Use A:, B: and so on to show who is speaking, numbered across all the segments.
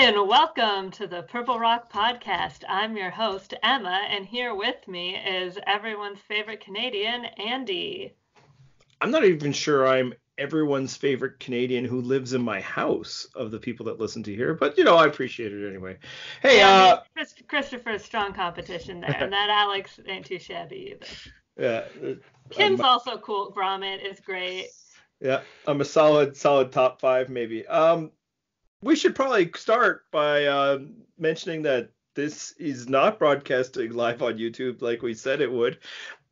A: and welcome to the Purple Rock Podcast. I'm your host, Emma, and here with me is everyone's favorite Canadian, Andy.
B: I'm not even sure I'm everyone's favorite Canadian who lives in my house of the people that listen to here, but I appreciate it anyway. Hey,
A: yeah, Christopher's strong competition there, and that Alex ain't too shabby either.
B: Yeah.
A: Kim's also cool. Gromit is great.
B: Yeah, I'm a solid top five maybe. We should probably start by mentioning that this is not broadcasting live on YouTube like we said it would.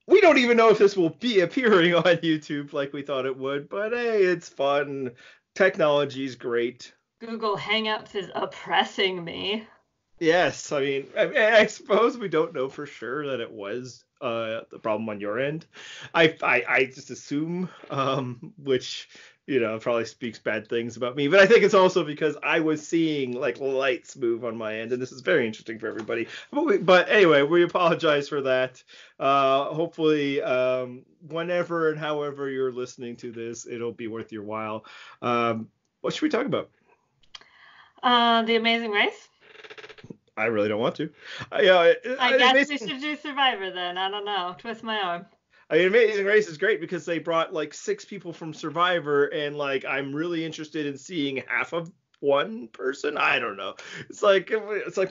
B: We don't even know if this will be appearing on YouTube like we thought it would, but hey, it's fun. Technology's great.
A: Google Hangouts is oppressing me.
B: Yes, I suppose we don't know for sure that it was the problem on your end. I just assume, which probably speaks bad things about me. But I think it's also because I was seeing like lights move on my end, and this is very interesting for everybody. But anyway, we apologize for that. Hopefully, whenever and however you're listening to this, it'll be worth your while. What should we talk about?
A: The Amazing Race.
B: I really don't want to.
A: I guess we should do Survivor then. I don't know. Twist my arm.
B: Amazing Race is great because they brought like 6 people from Survivor, and like I'm really interested in seeing half of one person. I don't know. It's like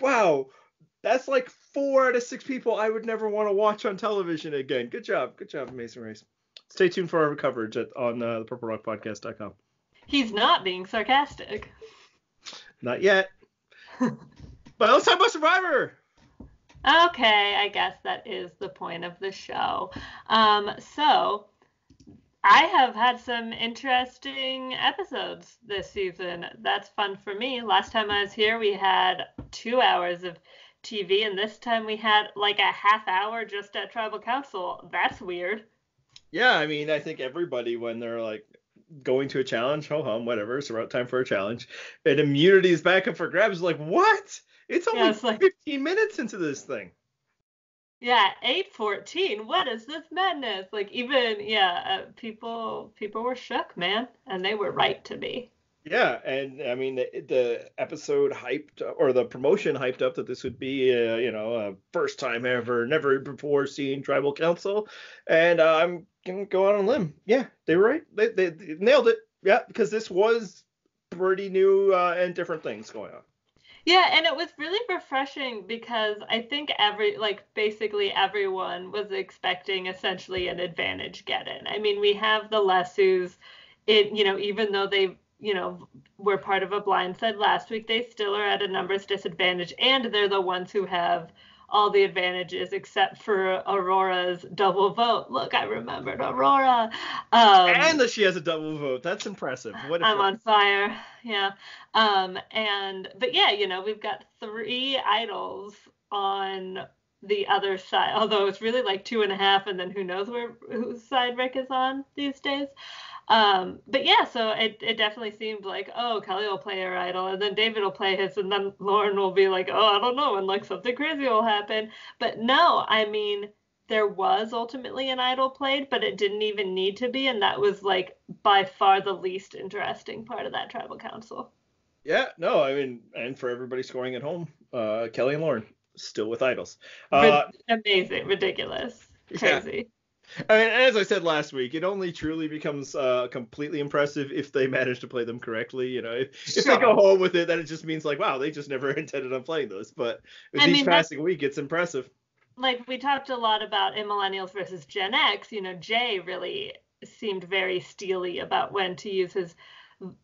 B: wow, that's like 4 out of 6 people I would never want to watch on television again. Good job, Amazing Race. Stay tuned for our coverage on the PurpleRockPodcast.com.
A: He's not being sarcastic.
B: Not yet. But let's talk about Survivor.
A: Okay, I guess that is the point of the show. So I have had some interesting episodes this season. That's fun for me. Last time I was here, we had 2 hours of TV, and this time we had like a half hour just at Tribal Council. That's weird.
B: Yeah, I think everybody, when they're like going to a challenge, whatever, it's about time for a challenge, and immunity is back up for grabs, like, what? It's only 15 minutes into this thing.
A: Yeah, 8:14. What is this madness? Like, even, people were shook, man, and they were right to be. Yeah,
B: and the episode hyped, or the promotion hyped up that this would be a first time ever, never before seen Tribal Council, and I'm gonna go out on a limb. Yeah, they were right. They nailed it. Yeah, because this was pretty new and different things going on.
A: Yeah, and it was really refreshing because I think basically everyone was expecting essentially an advantage get-in. I mean, we have the Lessus, even though they, were part of a blindside last week, they still are at a numbers disadvantage, and they're the ones who have all the advantages except for Aurora's double vote. Look, I remembered Aurora.
B: And that she has a double vote. That's impressive.
A: I'm on fire. Yeah. But yeah, we've got 3 idols on the other side, although it's really like 2.5, and then who knows whose side Rick is on these days. But yeah, so it definitely seemed like, oh, Kelly will play her idol, and then David will play his, and then Lauren will be like, oh, I don't know, and like something crazy will happen. But no, there was ultimately an idol played, but it didn't even need to be, and that was like by far the least interesting part of that Tribal Council.
B: Yeah, no, and for everybody scoring at home, Kelly and Lauren still with idols.
A: Amazing, ridiculous, crazy.
B: Yeah. As I said last week, it only truly becomes completely impressive if they manage to play them correctly. If they go home with it, then it just means like, wow, they just never intended on playing those. But with each passing week, it's impressive.
A: Like, we talked a lot about in Millennials versus Gen X. Jay really seemed very steely about when to use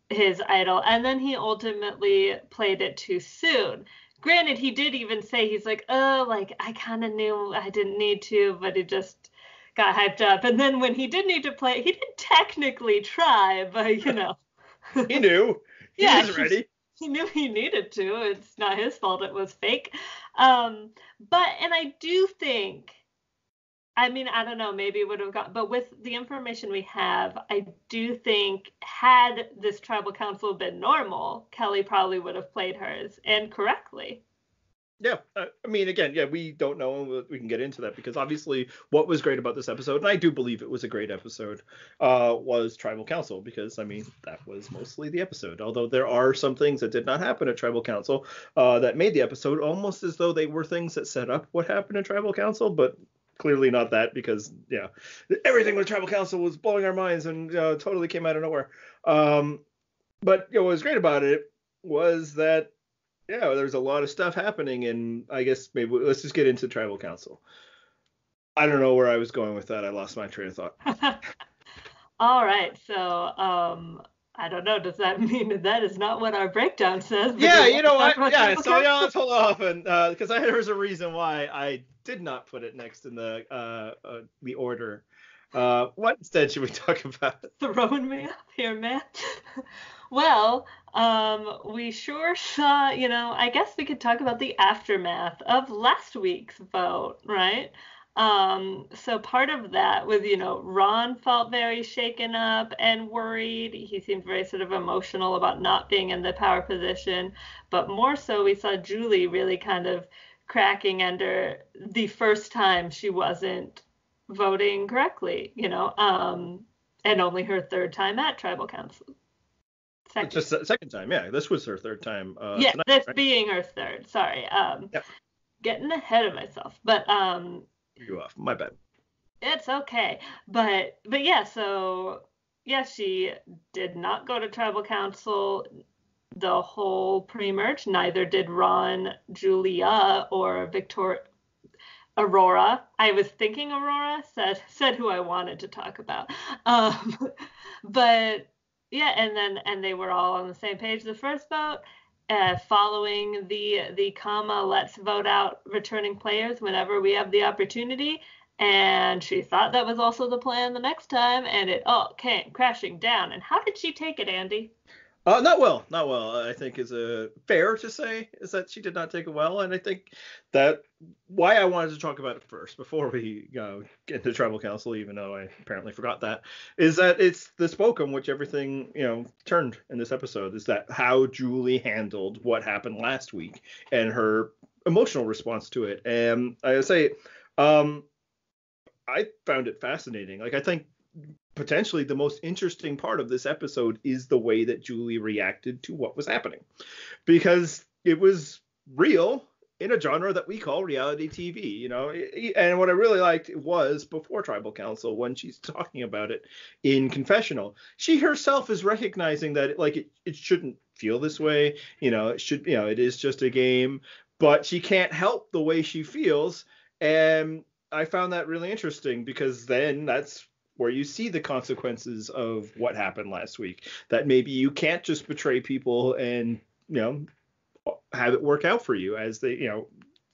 A: his idol, and then he ultimately played it too soon. Granted, he did even say, he's like, oh, like, I kind of knew I didn't need to, but he just got hyped up. And then when he did need to play, he did technically try, but
B: he knew. He was ready.
A: He knew he needed to. It's not his fault it was fake. And I do think, I don't know, maybe it would have got, but with the information we have, I do think had this Tribal Council been normal, Kelly probably would have played hers, and correctly.
B: Yeah, I mean, again, yeah, we don't know, and we can get into that because obviously, what was great about this episode, and I do believe it was a great episode, was Tribal Council because I mean that was mostly the episode. Although there are some things that did not happen at Tribal Council that made the episode almost as though they were things that set up what happened at Tribal Council, but clearly not that because yeah, everything with Tribal Council was blowing our minds and totally came out of nowhere. But what was great about it was that yeah, there's a lot of stuff happening, and I guess maybe let's just get into Tribal Council. I don't know where I was going with that. I lost my train of thought.
A: All right, so I don't know. Does that mean that that is not what our breakdown says? But do
B: Yeah,
A: we
B: you
A: have to
B: know
A: talk
B: what?
A: about
B: Yeah,
A: tribal
B: so yeah,
A: council?
B: let's hold off, and because there was a reason why I did not put it next in the order. What instead should we talk about?
A: Throwing me up here, man. Well, we sure saw, I guess we could talk about the aftermath of last week's vote, right? So part of that was, Ron felt very shaken up and worried. He seemed very sort of emotional about not being in the power position. But more so, we saw Julie really kind of cracking under the first time she wasn't voting correctly, and only her third time at tribal council.
B: It's
A: Second.
B: just the second time. Yeah, this was her third time
A: Yeah,
B: tonight,
A: this
B: right?
A: being her third. Sorry.
B: Yeah,
A: Getting ahead of myself. But
B: you off. My bad.
A: it's okay. But yeah, so yeah, she did not go to tribal council the whole pre-merge. Neither did Ron, Julia, or Victoria. Aurora. I was thinking Aurora said who I wanted to talk about. Um, but yeah, and they were all on the same page the first vote, following the comma let's vote out returning players whenever we have the opportunity. And she thought that was also the plan the next time, and it all came crashing down. And how did she take it, Andy?
B: Not well, not well. I think is fair to say is that she did not take it well, and I think that why I wanted to talk about it first before we get into tribal council, even though I apparently forgot that, is that it's the spoken which everything turned in this episode. Is that how Julie handled what happened last week and her emotional response to it, and I say, um, I found it fascinating. Like I think potentially the most interesting part of this episode is the way that Julie reacted to what was happening because it was real in a genre that we call reality TV. And what I really liked was before Tribal Council when she's talking about it in confessional, she herself is recognizing that it shouldn't feel this way. It should, it is just a game, but she can't help the way she feels. And I found that really interesting because then that's where you see the consequences of what happened last week. That maybe you can't just betray people and have it work out for you as they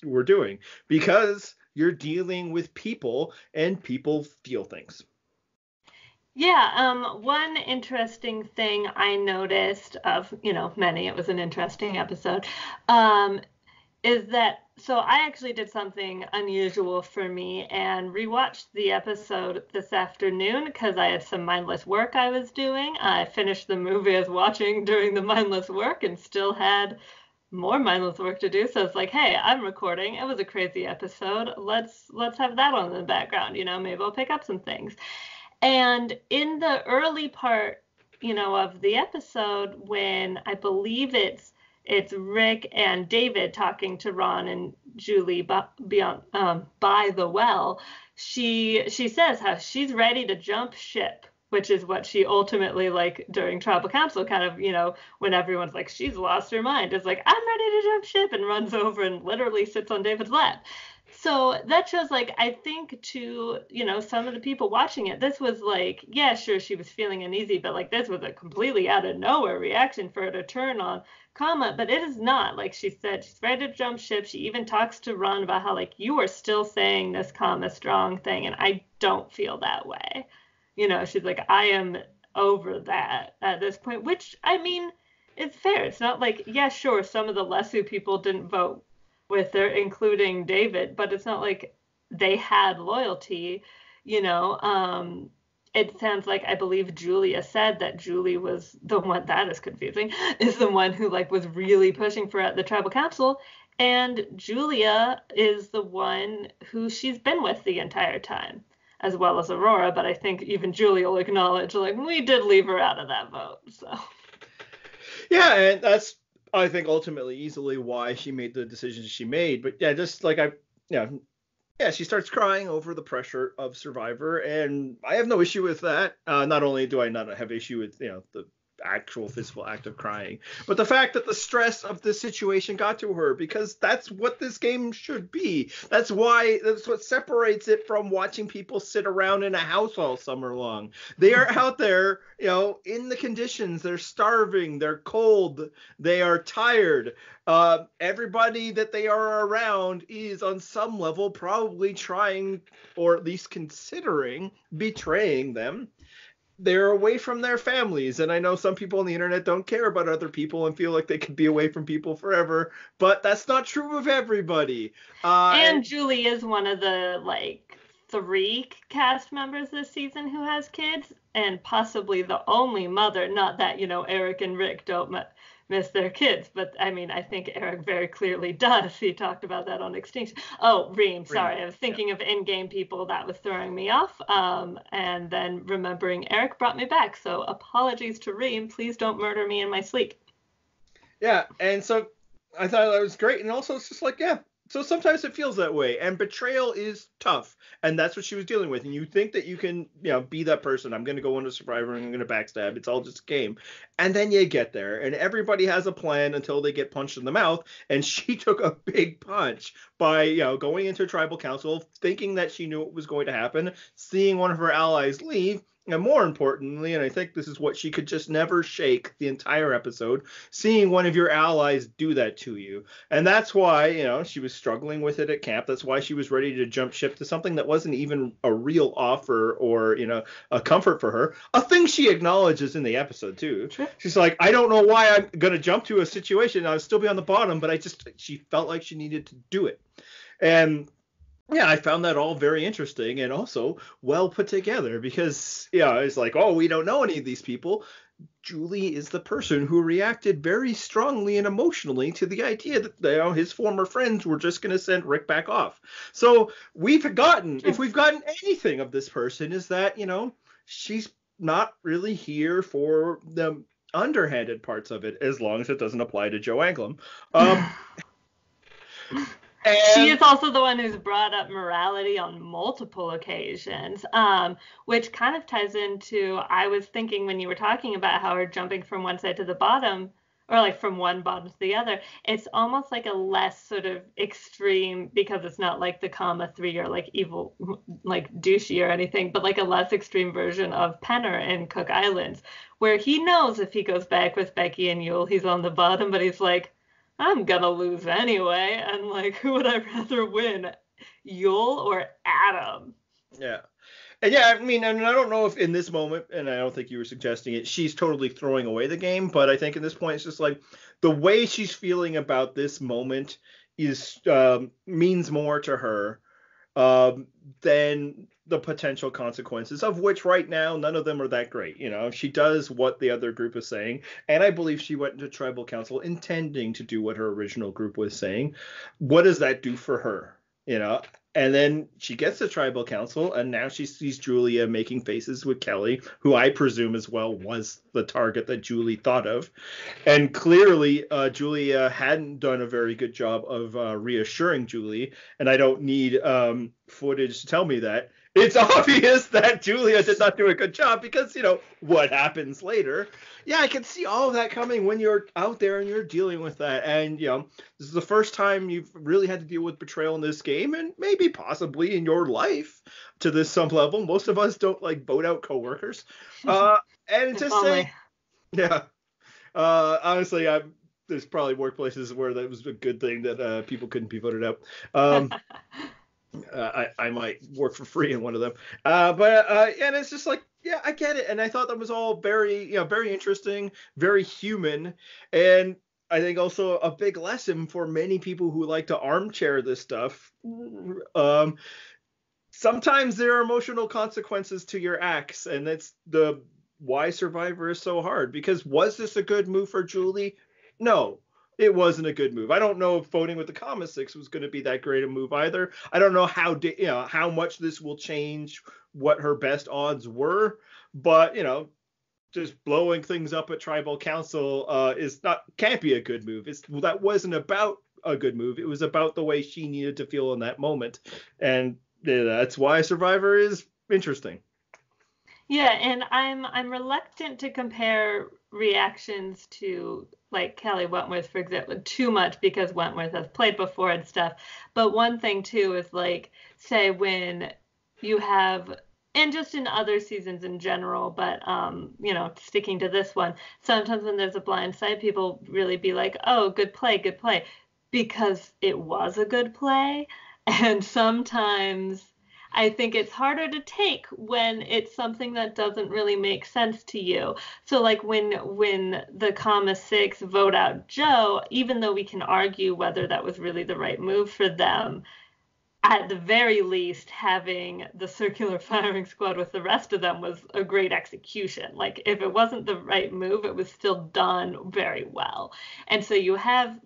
B: were doing because you're dealing with people and people feel things.
A: Yeah, one interesting thing I noticed of, many, it was an interesting episode, um, is that so I actually did something unusual for me and rewatched the episode this afternoon because I had some mindless work I was doing. I finished the movie I was watching during the mindless work and still had more mindless work to do. So it's like, hey, I'm recording. It was a crazy episode. Let's have that on in the background. Maybe I'll pick up some things. And in the early part, of the episode, when I believe it's Rick and David talking to Ron and Julie beyond by the well, she says how she's ready to jump ship, which is what she ultimately like during tribal council kind of when everyone's like she's lost her mind is like I'm ready to jump ship and runs over and literally sits on David's lap. So that shows, like, I think to, some of the people watching it, this was like, yeah, sure, she was feeling uneasy, but like this was a completely out of nowhere reaction for her to turn on Kama. But it is not. Like she said, she's ready to jump ship. She even talks to Ron about how, like, you are still saying this Kama strong thing, and I don't feel that way. She's like, I am over that at this point, which, I mean, it's fair. It's not like, yeah, sure, some of the Lesu people didn't vote with her, including David, but it's not like they had loyalty, you know. it sounds like I believe Julia said that Julie was the one, that is confusing, is the one who like was really pushing for the tribal council. And Julia is the one who she's been with the entire time, as well as Aurora. But I think even Julia will acknowledge, like, we did leave her out of that vote. So,
B: Yeah, and that's, I think, ultimately easily why she made the decisions she made. But yeah, just like yeah, yeah, she starts crying over the pressure of Survivor, and I have no issue with that. Not only do I not have issue with, the actual physical act of crying, but the fact that the stress of this situation got to her, because that's what this game should be. That's what separates it from watching people sit around in a house all summer long. They are out there, in the conditions. They're starving, they're cold, they are tired. Everybody that they are around is on some level probably trying, or at least considering, betraying them. They're away from their families, and I know some people on the internet don't care about other people and feel like they could be away from people forever, but that's not true of everybody.
A: and Julie is one of the like three cast members this season who has kids, and possibly the only mother. Not that, Eric and Rick don't miss their kids, but I mean, I think Eric very clearly does. He talked about that on Extinction. Oh, Reem, sorry, I was thinking of in-game people. That was throwing me off. And then remembering Eric brought me back. So apologies to Reem. Please don't murder me in my sleep.
B: Yeah, and so I thought that was great, and also it's just like, yeah. So sometimes it feels that way, and betrayal is tough, and that's what she was dealing with. And you think that you can, be that person. I'm going to go into Survivor and I'm going to backstab. It's all just a game. And then you get there, and everybody has a plan until they get punched in the mouth. And she took a big punch by, going into tribal council, thinking that she knew what was going to happen, seeing one of her allies leave. And more importantly, and I think this is what she could just never shake the entire episode, seeing one of your allies do that to you. And that's why, she was struggling with it at camp. That's why she was ready to jump ship to something that wasn't even a real offer or, a comfort for her. A thing she acknowledges in the episode, too.
A: Sure.
B: She's like, I don't know why I'm going to jump to a situation. I'll still be on the bottom, but she felt like she needed to do it. And yeah, I found that all very interesting and also well put together because, it's like, oh, we don't know any of these people. Julie is the person who reacted very strongly and emotionally to the idea that his former friends were just going to send Rick back off. So if we've gotten anything of this person, is that, she's not really here for the underhanded parts of it, as long as it doesn't apply to Joe Anglem.
A: She is also the one who's brought up morality on multiple occasions, which kind of ties into, I was thinking when you were talking about how we're jumping from one side to the bottom, or like from one bottom to the other, it's almost like a less sort of extreme, because it's not like the -3 or like evil, like douchey or anything, but like a less extreme version of Penner in Cook Islands, where he knows if he goes back with Becky and Yul, he's on the bottom, but he's like, I'm gonna lose anyway, and like, who would I rather win, Yul or Adam?
B: Yeah. And yeah, I mean, and I don't know if in this moment, and I don't think you were suggesting it, she's totally throwing away the game, but I think in this point, it's just like the way she's feeling about this moment is means more to her than the potential consequences, of which right now none of them are that great. She does what the other group is saying, and I believe she went into tribal council intending to do what her original group was saying. What does that do for her? And then she gets to tribal council, and now she sees Julia making faces with Kelly, who I presume as well was the target that Julie thought of. And clearly, Julia hadn't done a very good job of reassuring Julie, and I don't need footage to tell me that. It's obvious that Julia did not do a good job because, what happens later. Yeah, I can see all of that coming when you're out there and you're dealing with that. And, this is the first time you've really had to deal with betrayal in this game, and maybe possibly in your life to this some level. Most of us don't like vote out coworkers. And to say, yeah, honestly, there's probably workplaces where that was a good thing that people couldn't be voted out. I might work for free in one of them. And it's just like, yeah, I get it. And I thought that was all very, very interesting, very human. And I think also a big lesson for many people who like to armchair this stuff. sometimes there are emotional consequences to your acts, and that's the why Survivor is so hard. Because was this a good move for Julie? No, it wasn't a good move. I don't know if voting with the comma six was going to be that great a move either. I don't know how much this will change what her best odds were, but just blowing things up at tribal council is not can't be a good move. That wasn't about a good move. It was about the way she needed to feel in that moment, and that's why Survivor is interesting.
A: Yeah, and I'm reluctant to compare reactions to like Kelly Wentworth, for example, too much because Wentworth has played before and stuff. But one thing too is like, say when you have, and just in other seasons in general, but sticking to this one, sometimes when there's a blind side, people really be like, "Oh, good play," because it was a good play. And sometimes I think it's harder to take when it's something that doesn't really make sense to you. So like when the comma six vote out Joe, even though we can argue whether that was really the right move for them, at the very least, having the circular firing squad with the rest of them was a great execution. Like, if it wasn't the right move, it was still done very well. And so you have,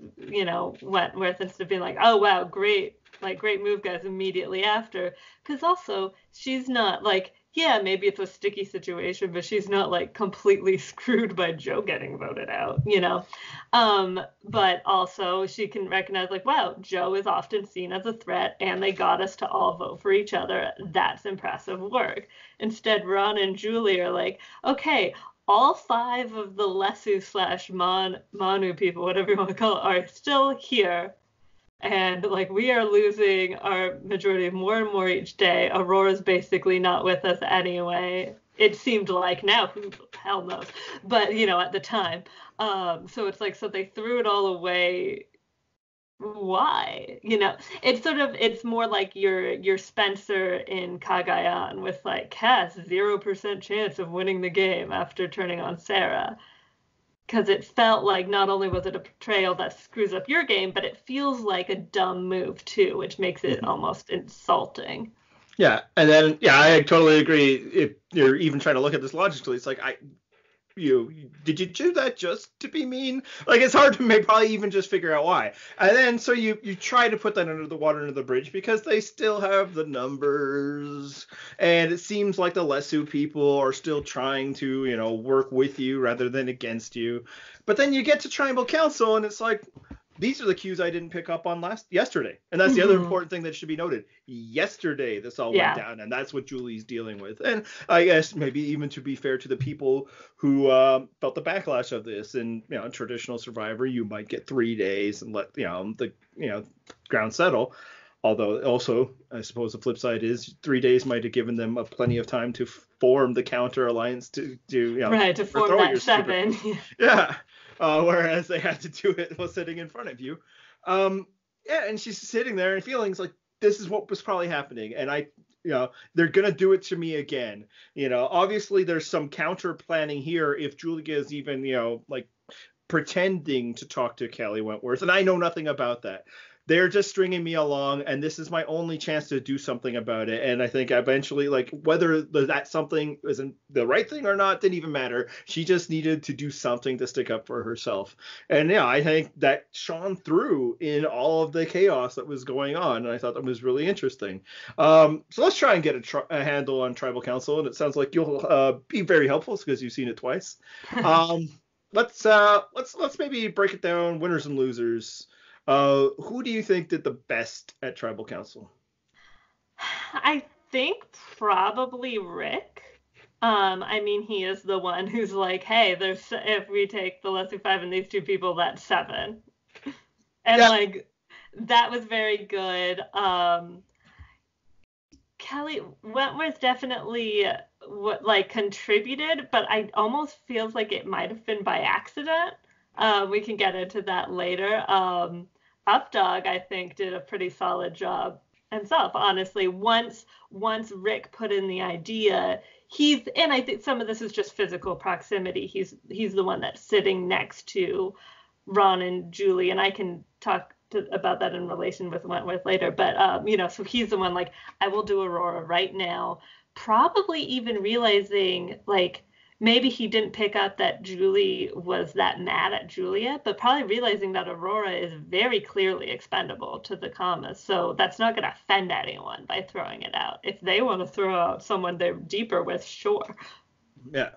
A: Wentworth, instead of being like, oh, wow, great, like, great move, guys, immediately after. Because also, she's not like, yeah, maybe it's a sticky situation, but she's not like completely screwed by Joe getting voted out. But also she can recognize like, wow, Joe is often seen as a threat and they got us to all vote for each other. That's impressive work. Instead, Ron and Julie are like, okay, all five of the Lesu slash Manu people, whatever you want to call it, are still here. And like we are losing our majority of more and more each day. Aurora's basically not with us anyway. It seemed like now, who the hell knows? But at the time. So it's like so they threw it all away. Why? It's more like your Spencer in Cagayan with like Cass 0% chance of winning the game after turning on Sarah because it felt like not only was it a betrayal that screws up your game, but it feels like a dumb move too, which makes it
B: Mm-hmm.
A: almost insulting.
B: Yeah, and then I totally agree. If you're even trying to look at this logically, it's like did you do that just to be mean? Like it's hard to probably even just figure out why. And then so you try to put that under the water under the bridge because they still have the numbers, and it seems like the Lesu people are still trying to work with you rather than against you. But then you get to Tribal Council, and it's like these are the cues I didn't pick up on yesterday. And that's the other
A: Mm-hmm.
B: important thing that should be noted. Yesterday, this all went
A: Yeah.
B: down, and that's what Julie's dealing with. And I guess maybe even to be fair to the people who felt the backlash of this, and traditional Survivor, you might get 3 days and let the ground settle. Although also, I suppose the flip side is 3 days might have given them plenty of time to form the counter alliance to
A: Right, to form
B: overthrow
A: that
B: your stupid.
A: seven.
B: Yeah. Whereas they had to do it while sitting in front of you. Yeah, and she's sitting there and feelings like this is what was probably happening, and they're gonna do it to me again. Obviously there's some counter planning here if Julia is even like pretending to talk to Kelly Wentworth, and I know nothing about that. They're just stringing me along, and this is my only chance to do something about it. And I think eventually, like whether that something isn't the right thing or not didn't even matter. She just needed to do something to stick up for herself. And I think that shone through in all of the chaos that was going on, and I thought that was really interesting. So let's try and get a handle on Tribal Council, and it sounds like you'll be very helpful because you've seen it twice. Um, let's maybe break it down, winners and losers. Who do you think did the best at Tribal Council?
A: I think probably Rick. I mean, he is the one who's like, hey, there's if we take the Leslie Five and these two people, that's seven. And
B: Yeah,
A: like that was very good. Kelly Wentworth definitely what like contributed, but I almost feels like it might have been by accident. We can get into that later. Updog, I think, did a pretty solid job himself. Honestly, once Rick put in the idea, and I think some of this is just physical proximity. He's the one that's sitting next to Ron and Julie, and I can talk about that in relation with Wentworth later. But so he's the one like, I will do Aurora right now. Probably even realizing like maybe he didn't pick up that Julie was that mad at Julia, but probably realizing that Aurora is very clearly expendable to the commas. So that's not going to offend anyone by throwing it out. If they want to throw out someone they're deeper with, sure.
B: Yeah.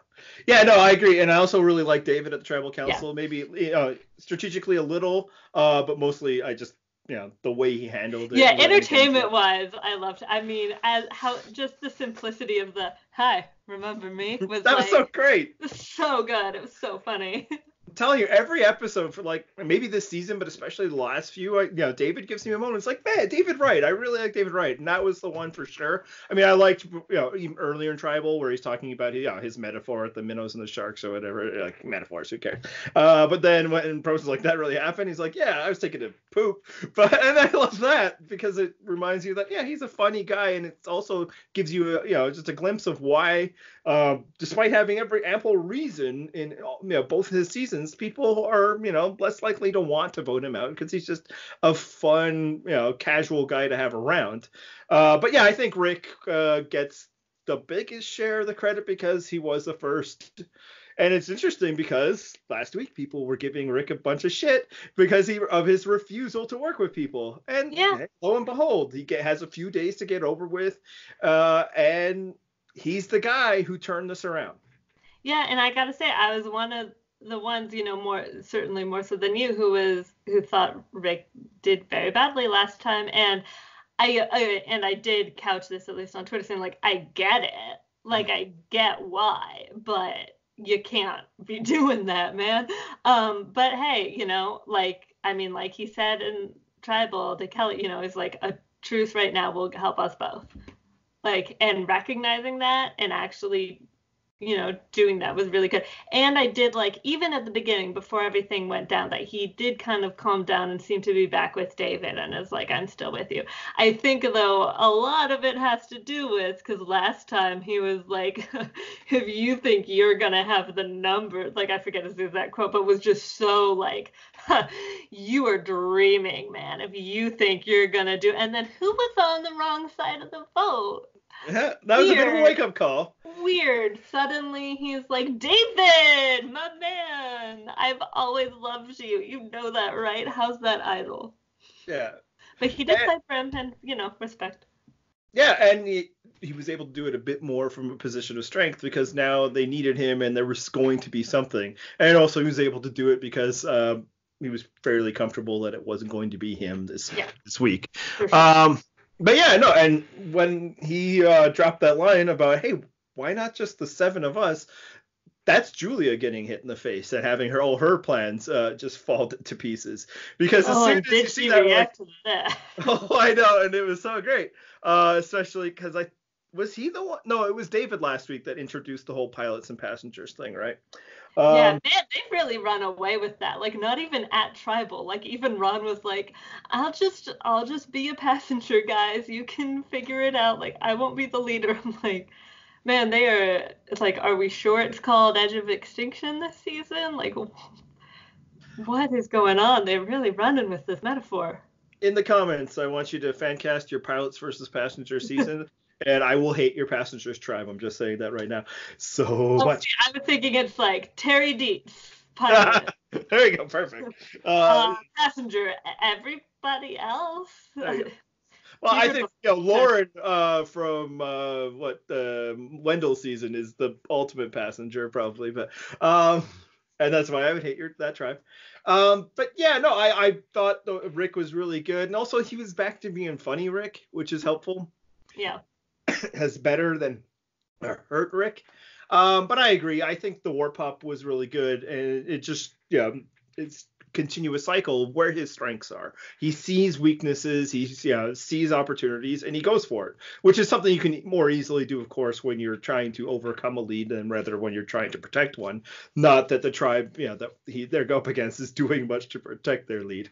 B: Yeah, no, I agree. And I also really like David at the tribal
A: Yeah.
B: council. Maybe strategically a little, but mostly I just, the way he handled it.
A: Yeah, entertainment wise, I loved. I mean, as how just the simplicity of the "Hi, remember me" was
B: That was so great.
A: so good. It was so funny.
B: I'm telling you, every episode for like maybe this season, but especially the last few, David gives me a moment. It's like, man, David Wright. I really like David Wright, and that was the one for sure. I mean, I liked, even earlier in Tribal where he's talking about his metaphor at the minnows and the sharks or whatever, like metaphors, who cares? But then when Pro's like, that really happened, he's like, yeah, I was taking a poop, and I love that because it reminds you that he's a funny guy, and it also gives you just a glimpse of why, despite having every ample reason in both of his seasons, people are less likely to want to vote him out because he's just a fun casual guy to have around. But yeah, I think Rick gets the biggest share of the credit because he was the first. And it's interesting because last week people were giving Rick a bunch of shit because of his refusal to work with people. And lo and behold, he has a few days to get over with, and he's the guy who turned this around.
A: Yeah, and I gotta say, I was one of the ones, certainly more so than you, who thought Rick did very badly last time, and I did couch this at least on Twitter saying like, I get it, like I get why, but you can't be doing that, man. But hey, like he said in Tribal to Kelly, is like a truth right now will help us both. Like, and recognizing that and actually doing that was really good. And I did like, even at the beginning, before everything went down, that he did kind of calm down and seem to be back with David and is like, I'm still with you. I think, though, a lot of it has to do with, because last time he was like, if you think you're going to have the number, like, I forget his exact quote, but was just so like, you are dreaming, man, if you think you're going to do, and then who was on the wrong side of the vote?
B: Yeah, that was a bit of a wake-up call.
A: Weird. Suddenly he's like, David, my man, I've always loved you. You know that, right? How's that idol?
B: Yeah.
A: But he did play for him, and, respect.
B: Yeah, and he was able to do it a bit more from a position of strength because now they needed him and there was going to be something. And also he was able to do it because he was fairly comfortable that it wasn't going to be him this week. For sure. But yeah, no, and when he dropped that line about, hey, why not just the 7 of us? That's Julia getting hit in the face and having all her plans just fall to pieces. Because as soon as you see that,
A: react to that?
B: Oh, I know, and it was so great. Especially because was he the one? No, it was David last week that introduced the whole pilots and passengers thing, right?
A: Yeah, they've really run away with that. Like, not even at Tribal. Like, even Ron was like, I'll just be a passenger, guys. You can figure it out. Like, I won't be the leader. I'm like, man, it's like, are we sure it's called Edge of Extinction this season? Like, what is going on? They're really running with this metaphor.
B: In the comments, I want you to fan cast your pilots versus passengers season. And I will hate your passengers tribe. I'm just saying that right now. So much.
A: I was thinking it's like Terry Dietz, pilot.
B: There you go. Perfect.
A: Passenger, everybody else.
B: Well, I think Lauren from Wendell season is the ultimate passenger probably, but and that's why I would hate that tribe. But yeah, no, I thought Rick was really good, and also he was back to being funny Rick, which is helpful.
A: Yeah.
B: Has better than hurt Rick. But I agree. I think the War Pup was really good, and it just it's continuous cycle where his strengths are. He sees weaknesses, he sees opportunities, and he goes for it, which is something you can more easily do, of course, when you're trying to overcome a lead than rather when you're trying to protect one. Not that the tribe that they're up against is doing much to protect their lead.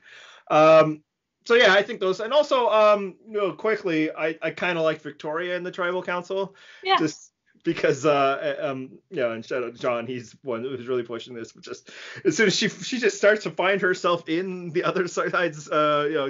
B: So yeah, I think those, and also quickly, I kind of like Victoria in the tribal council.
A: Yeah.
B: Just because and shout out to John, he's one who's really pushing this. But just as soon as she just starts to find herself in the other side's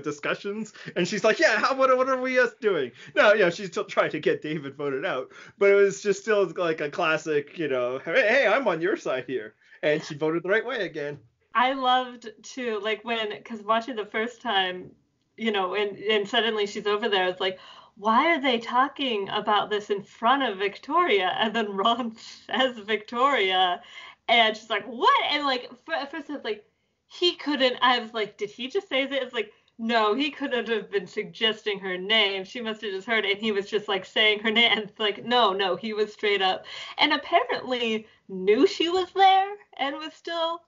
B: discussions, and she's like, yeah, what are we doing? No, she's still trying to get David voted out, but it was just still like a classic, hey, I'm on your side here, and she voted the right way again.
A: I loved to like because watching the first time, and suddenly she's over there. It's like, why are they talking about this in front of Victoria? And then Ron says Victoria, and she's like, what? And like, at first I was like, he couldn't. I was like, did he just say that? It's like, no, he couldn't have been suggesting her name. She must have just heard it, and he was just like saying her name. And it's like, no, he was straight up, and apparently knew she was there and was still.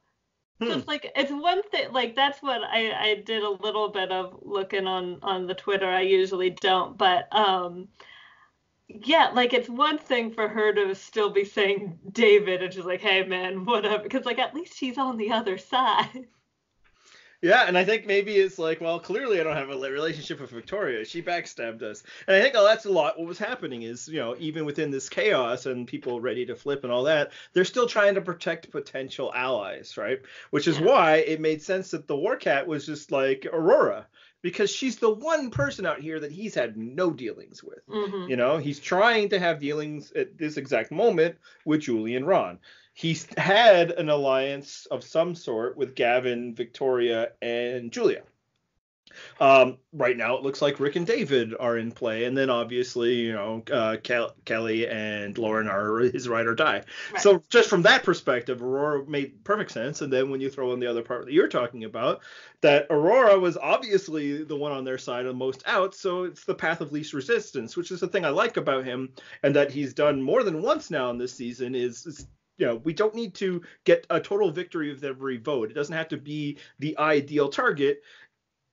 A: Just like it's one thing, like that's what I did a little bit of looking on the Twitter. I usually don't, but yeah, like it's one thing for her to still be saying David and she's like, hey man, whatever, because like at least he's on the other side.
B: Yeah, and I think maybe it's like, well, clearly I don't have a relationship with Victoria. She backstabbed us. And I think that's a lot what was happening is, even within this chaos and people ready to flip and all that, they're still trying to protect potential allies, right? Which is why it made sense that the War Cat was just like Aurora, because she's the one person out here that he's had no dealings with.
A: Mm-hmm.
B: He's trying to have dealings at this exact moment with Julie and Ron. He's had an alliance of some sort with Gavin, Victoria, and Julia. Right now, it looks like Rick and David are in play, and then obviously, Kelly and Lauren are his ride or die.
A: Right.
B: So just from that perspective, Aurora made perfect sense. And then when you throw in the other part that you're talking about, that Aurora was obviously the one on their side of most out, so it's the path of least resistance, which is the thing I like about him, and that he's done more than once now in this season is we don't need to get a total victory with every vote. It doesn't have to be the ideal target.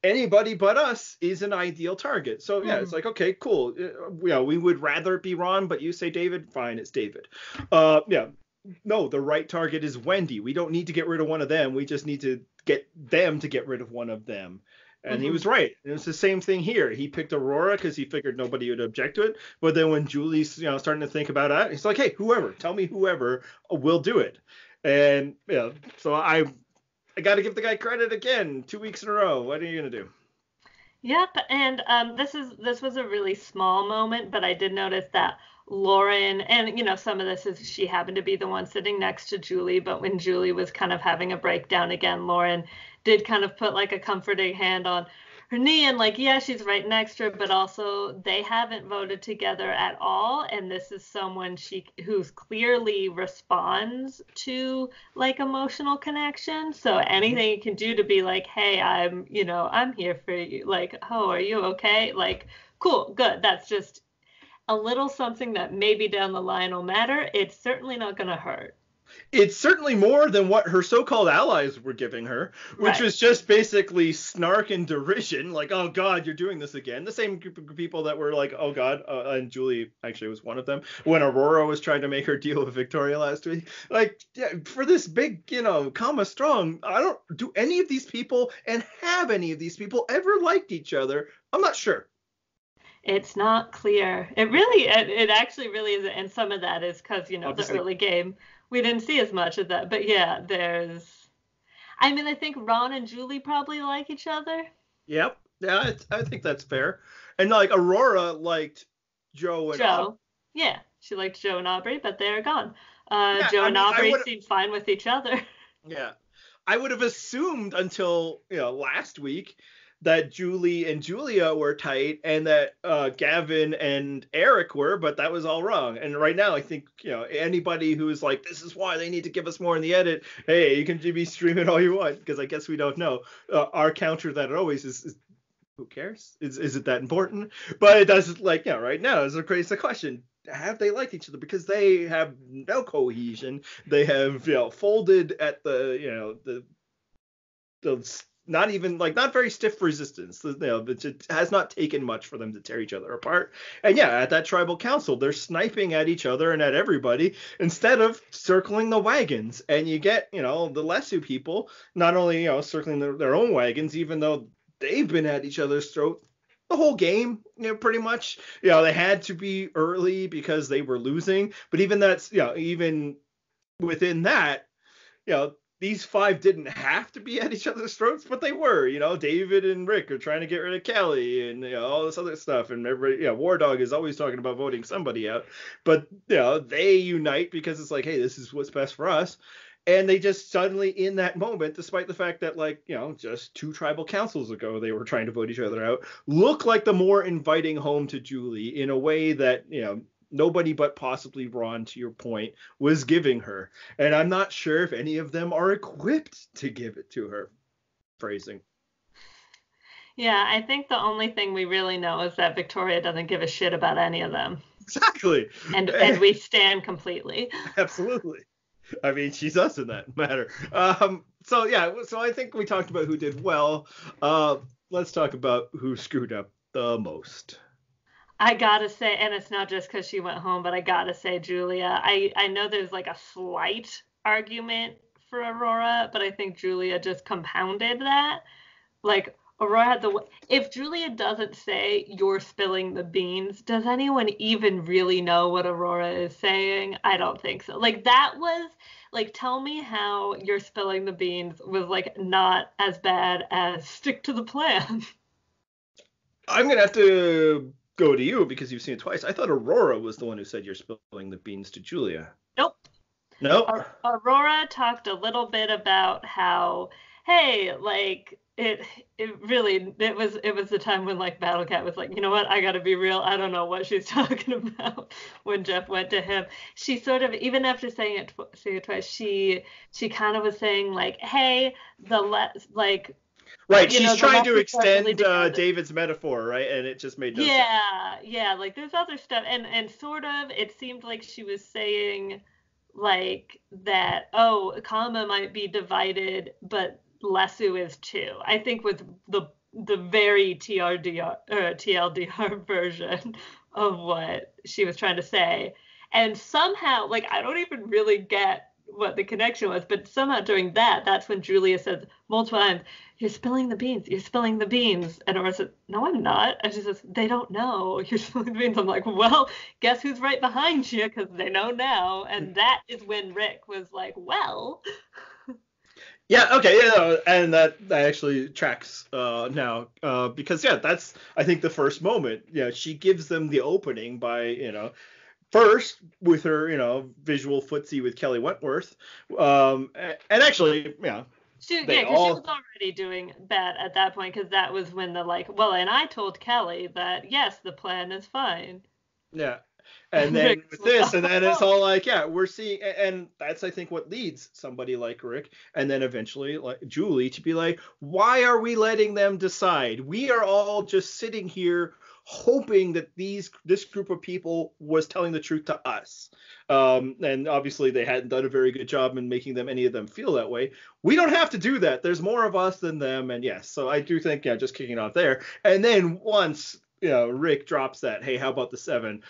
B: Anybody but us is an ideal target. So it's like, okay, cool. We would rather it be Ron, but you say David, fine, it's David. No, the right target is Wendy. We don't need to get rid of one of them. We just need to get them to get rid of one of them. And he was right. And it's the same thing here. He picked Aurora because he figured nobody would object to it. But then when Julie's starting to think about it, he's like, hey, tell me whoever will do it. And so I got to give the guy credit again, 2 weeks in a row. What are you gonna do?
A: Yep, and this was a really small moment, but I did notice that Lauren, and some of this is she happened to be the one sitting next to Julie, but when Julie was kind of having a breakdown again, Lauren did kind of put like a comforting hand on her knee and like, yeah, she's right next to her, but also they haven't voted together at all, and this is someone who's clearly responds to like emotional connection. So anything you can do to be like, hey, I'm here for you. Like, oh, are you okay? Like, cool, good. That's just a little something that maybe down the line will matter. It's certainly not going to hurt.
B: It's certainly more than what her so-called allies were giving her, which was just basically snark and derision, like, oh God, you're doing this again. The same group of people that were like, oh God, and Julie actually was one of them, when Aurora was trying to make her deal with Victoria last week. Like, yeah, for this big, Kama Strong, I don't do any of these people and have any of these people ever liked each other. I'm not sure.
A: It's not clear. It actually really is, and some of that is because, the early game, we didn't see as much of that. But yeah, I think Ron and Julie probably like each other.
B: Yep. Yeah, I think that's fair. And like Aurora liked Joe and Aubrey.
A: Yeah, she liked Joe and Aubrey, but they're gone.
B: Yeah,
A: Joe and Aubrey seem fine with each other.
B: Yeah. I would have assumed until, last week that Julie and Julia were tight and that Gavin and Eric were, but that was all wrong. And right now, I think, anybody who's like, this is why they need to give us more in the edit, hey, you can be streaming all you want, because I guess we don't know. Our counter that always is who cares? Is it that important? But it doesn't, right now, it's a crazy question. Have they liked each other? Because they have no cohesion. They have, folded at the not even not very stiff resistance. It has not taken much for them to tear each other apart. And yeah, at that tribal council, they're sniping at each other and at everybody instead of circling the wagons. And you get, the Lesu people not only, circling their own wagons, even though they've been at each other's throat the whole game, pretty much. They had to be early because they were losing, but even that's, even within that, you know, these five didn't have to be at each other's throats, but they were. David and Rick are trying to get rid of Kelly, and all this other stuff, and everybody, War Dog is always talking about voting somebody out, but they unite because it's like, hey, this is what's best for us. And they just suddenly, in that moment, despite the fact that, like, just two tribal councils ago they were trying to vote each other out, look like the more inviting home to Julie in a way that, nobody but possibly Ron, to your point, was giving her. And I'm not sure if any of them are equipped to give it to her. Phrasing.
A: Yeah, I think the only thing we really know is that Victoria doesn't give a shit about any of them.
B: Exactly.
A: And we stand completely.
B: Absolutely. I mean, she's us in that matter. So yeah, so I think we talked about who did well. Let's talk about who screwed up the most.
A: I gotta say, and it's not just because she went home, but I gotta say, Julia, I know there's like a slight argument for Aurora, but I think Julia just compounded that. Like, Aurora had if Julia doesn't say you're spilling the beans, does anyone even really know what Aurora is saying? I don't think so. Like, that was, like, tell me how you're spilling the beans was, like, not as bad as stick to the plan.
B: I'm going to have to go to you because you've seen it twice. I thought Aurora was the one who said you're spilling the beans to Julia.
A: Nope.
B: Nope.
A: Aurora talked a little bit about how, hey, like, it was the time when, like, Battle Cat was like, you know what, I gotta be real, I don't know what she's talking about when Jeff went to him. She sort of, even after saying it twice, she kind of was saying, like, hey, like,
B: right, she's trying to extend
A: really
B: David's metaphor, right? And it just made no sense.
A: Yeah, like, there's other stuff, and sort of, it seemed like she was saying, like, that, oh, Kama might be divided, but Lesu is too. I think with the very TLDR version of what she was trying to say. And somehow, like, I don't even really get what the connection was, but somehow during that's when Julia says multiple times, you're spilling the beans, you're spilling the beans. And Aurora says, no, I'm not. And she says, they don't know you're spilling the beans. I'm like, well, guess who's right behind you, because they know now. And that is when Rick was like, well.
B: Yeah, okay, yeah, and that actually tracks now because, yeah, that's, I think, the first moment. She gives them the opening by, first with her, visual footsie with Kelly Wentworth, and actually,
A: Because she was already doing bad at that point, because that was when the, like, well, and I told Kelly that, yes, the plan is fine.
B: Yeah. And then with this, and then it's all like, yeah, we're seeing, and that's, I think, what leads somebody like Rick, and then eventually like Julie, to be like, why are we letting them decide? We are all just sitting here hoping that this group of people was telling the truth to us. And obviously they hadn't done a very good job in making any of them feel that way. We don't have to do that. There's more of us than them. And yes, so I do think, just kicking off there. And then once, Rick drops that, hey, how about the 7?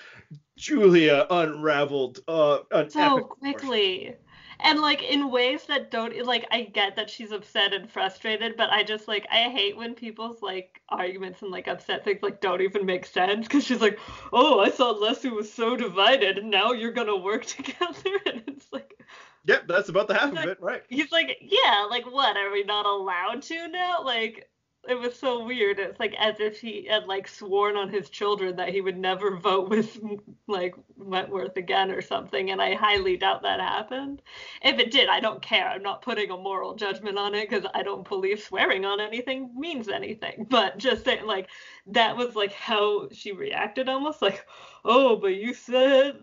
B: Julia unraveled
A: so quickly. And, like, in ways that don't, like, I get that she's upset and frustrated, but I just, like, I hate when people's, like, arguments and, like, upset things, like, don't even make sense, because she's like, oh, I thought Lesu was so divided, and now you're gonna work together, and it's like...
B: Yep, that's about the half of it, right.
A: He's like, yeah, like, what, are we not allowed to now? Like... It was so weird. It's like as if he had, like, sworn on his children that he would never vote with, like, Wentworth again or something, and I highly doubt that happened. If it did, I don't care. I'm not putting a moral judgment on it, because I don't believe swearing on anything means anything. But just saying, like, that was, like, how she reacted, almost like, oh, but you said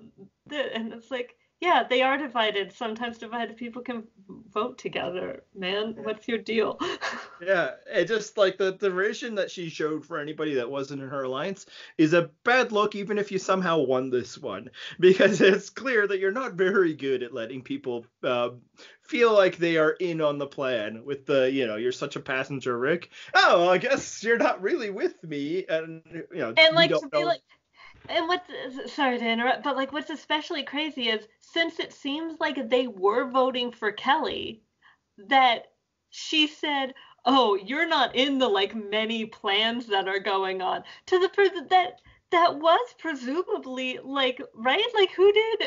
A: that, and it's like, yeah, they are divided. Sometimes divided people can vote together, man. What's your deal?
B: Yeah, it just, like, the derision that she showed for anybody that wasn't in her alliance is a bad look, even if you somehow won this one, because it's clear that you're not very good at letting people feel like they are in on the plan with the, you're such a passenger, Rick. Oh, well, I guess you're not really with me, and
A: and, like, to be like. And sorry to interrupt, but, like, what's especially crazy is, since it seems like they were voting for Kelly, that she said, oh, you're not in the like many plans that are going on, to the person that was presumably like, right? Like
B: Yeah.
A: who did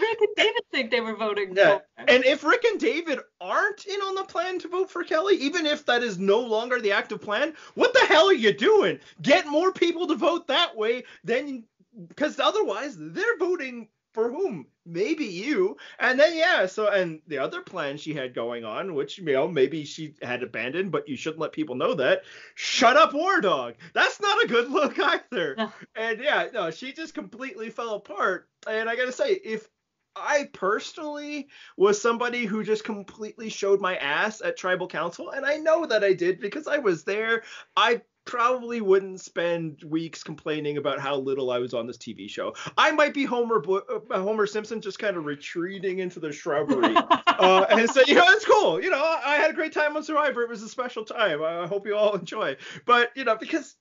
A: Rick and David think they were voting
B: Yeah.
A: for?
B: And if Rick and David aren't in on the plan to vote for Kelly, even if that is no longer the active plan, what the hell are you doing? Get more people to vote that way than, because otherwise they're voting for whom? Maybe you. And then, yeah, so, and the other plan she had going on, which, maybe she had abandoned, but you shouldn't let people know that. Shut up, War Dog. That's not a good look either.
A: No.
B: And yeah, no, she just completely fell apart. And I gotta say, if I personally was somebody who just completely showed my ass at tribal council, and I know that I did because I was there, I probably wouldn't spend weeks complaining about how little I was on this TV show. I might be Homer Simpson, just kind of retreating into the shrubbery and say, it's cool. I had a great time on Survivor. It was a special time. I hope you all enjoy. But, because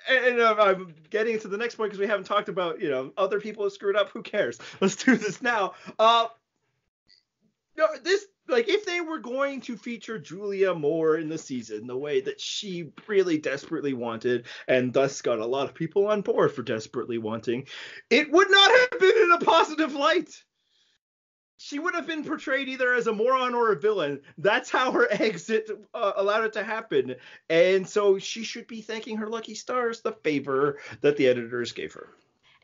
B: and I'm getting to the next point because we haven't talked about, other people who screwed up. Who cares? Let's do this now. This, like, if they were going to feature Julia more in the season, the way that she really desperately wanted, and thus got a lot of people on board for desperately wanting, it would not have been in a positive light. She would have been portrayed either as a moron or a villain. That's how her exit allowed it to happen. And so she should be thanking her lucky stars, the favor that the editors gave her.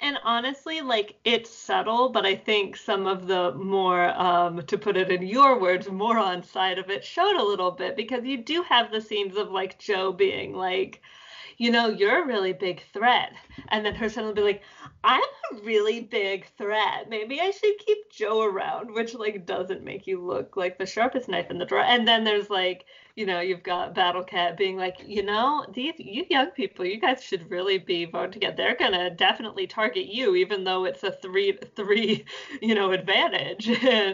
A: And honestly, like, it's subtle, but I think some of the more, to put it in your words, moron side of it showed a little bit, because you do have the scenes of like Joe being like, you're a really big threat. And then her son will be like, I'm a really big threat. Maybe I should keep Joe around, which like doesn't make you look like the sharpest knife in the drawer. And then there's like, you've got Battle Cat being like, you young people, you guys should really be voting together. They're gonna definitely target you, even though it's a three, advantage.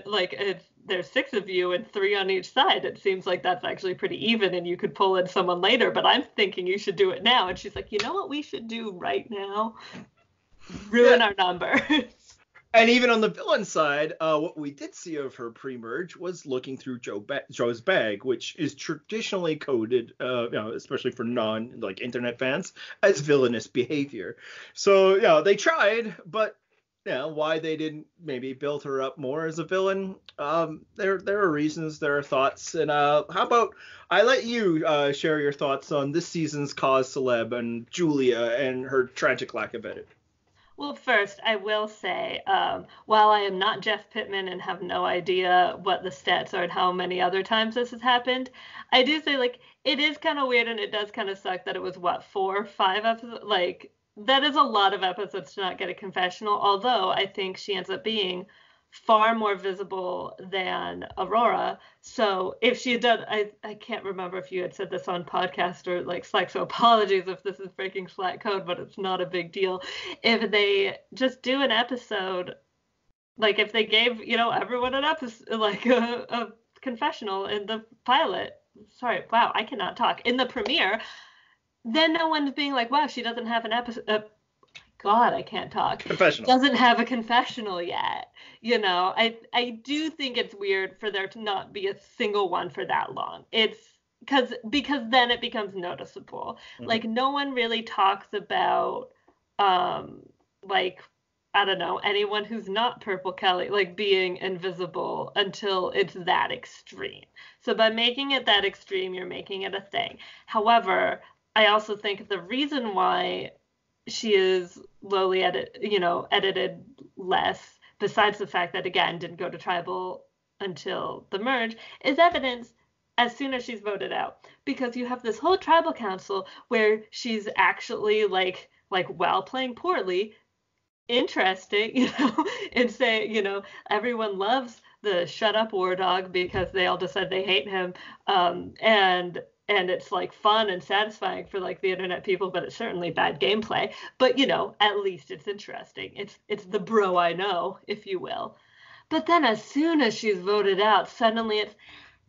A: Like there's 6 of you and 3 on each side. It seems like that's actually pretty even, and you could pull in someone later, but I'm thinking you should do it now. And she's like, you know what we should do right now? Ruin our number.
B: And even on the villain side, what we did see of her pre-merge was looking through Joe's bag, which is traditionally coded, especially for internet fans, as villainous behavior. So, they tried, but why they didn't maybe build her up more as a villain, there are reasons, there are thoughts. And how about I let you share your thoughts on this season's cause celeb and Julia and her tragic lack of edit.
A: Well, first, I will say, while I am not Jeff Pittman and have no idea what the stats are and how many other times this has happened, I do say, like, it is kind of weird, and it does kind of suck that it was, 4, 5 episodes? Like, that is a lot of episodes to not get a confessional, although I think she ends up being far more visible than Aurora. So if she had done, I can't remember if you had said this on podcast or like Slack, so apologies if this is breaking Slack code, but it's not a big deal. If they just do an episode, like if they gave, everyone an episode, like a confessional in the pilot, sorry, wow, I cannot talk, in the premiere, then no one's being like, wow, she doesn't have an episode, God, I can't talk.
B: Confessional.
A: Doesn't have a confessional yet. I do think it's weird for there to not be a single one for that long. It's because then it becomes noticeable. Mm-hmm. Like no one really talks about like, I don't know, anyone who's not Purple Kelly like being invisible until it's that extreme. So by making it that extreme, you're making it a thing. However, I also think the reason why she is lowly edited less, besides the fact that, again, didn't go to tribal until the merge, is evidence as soon as she's voted out. Because you have this whole tribal council where she's actually, like while playing poorly, interesting, and say, everyone loves the shut up war dog because they all decide they hate him, and it's like fun and satisfying for like the internet people, but it's certainly bad gameplay. But at least it's interesting. It's the bro I know, if you will. But then as soon as she's voted out, suddenly it's,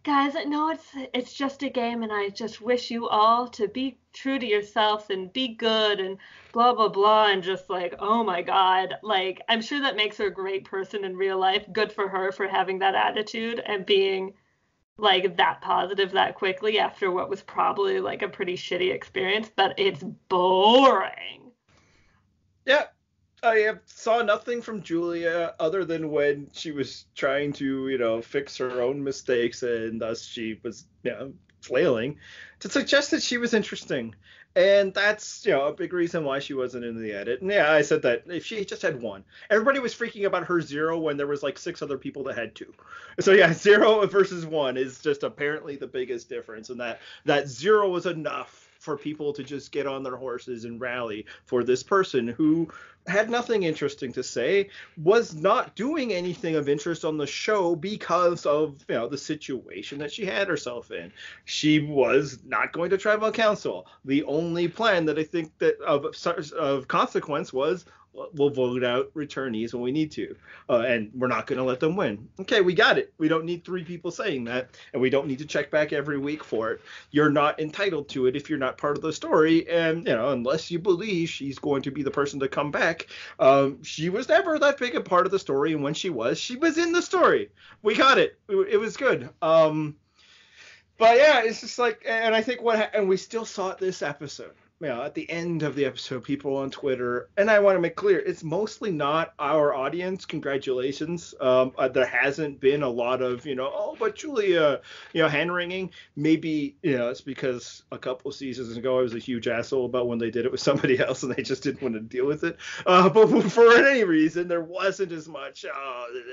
A: guys, no, it's just a game, and I just wish you all to be true to yourselves and be good and blah blah blah, and just like, oh my God, like I'm sure that makes her a great person in real life. Good for her for having that attitude and being like that positive that quickly after what was probably like a pretty shitty experience, but it's boring.
B: Yeah, I saw nothing from Julia other than when she was trying to, fix her own mistakes, and thus she was, flailing to suggest that she was interesting. And that's, a big reason why she wasn't in the edit. And yeah, I said that if she just had one, everybody was freaking about her zero when there was like six other people that had two. So yeah, zero versus one is just apparently the biggest difference, and that zero was enough for people to just get on their horses and rally for this person who had nothing interesting to say, was not doing anything of interest on the show because of the situation that she had herself in. She was not going to tribal council. The only plan that I think that of consequence was, we'll vote out returnees when we need to, and we're not going to let them win. Okay, we got it. We don't need three people saying that, and we don't need to check back every week for it. You're not entitled to it if you're not part of the story, and unless you believe she's going to be the person to come back. She was never that big a part of the story, and when she was in the story. We got it. It was good. But yeah, it's just like, and I think and we still saw it this episode. At the end of the episode, people on Twitter, and I want to make clear, it's mostly not our audience. Congratulations. There hasn't been a lot of, oh, but Julia, hand wringing. Maybe, it's because a couple seasons ago I was a huge asshole about when they did it with somebody else and they just didn't want to deal with it. But for any reason, there wasn't as much,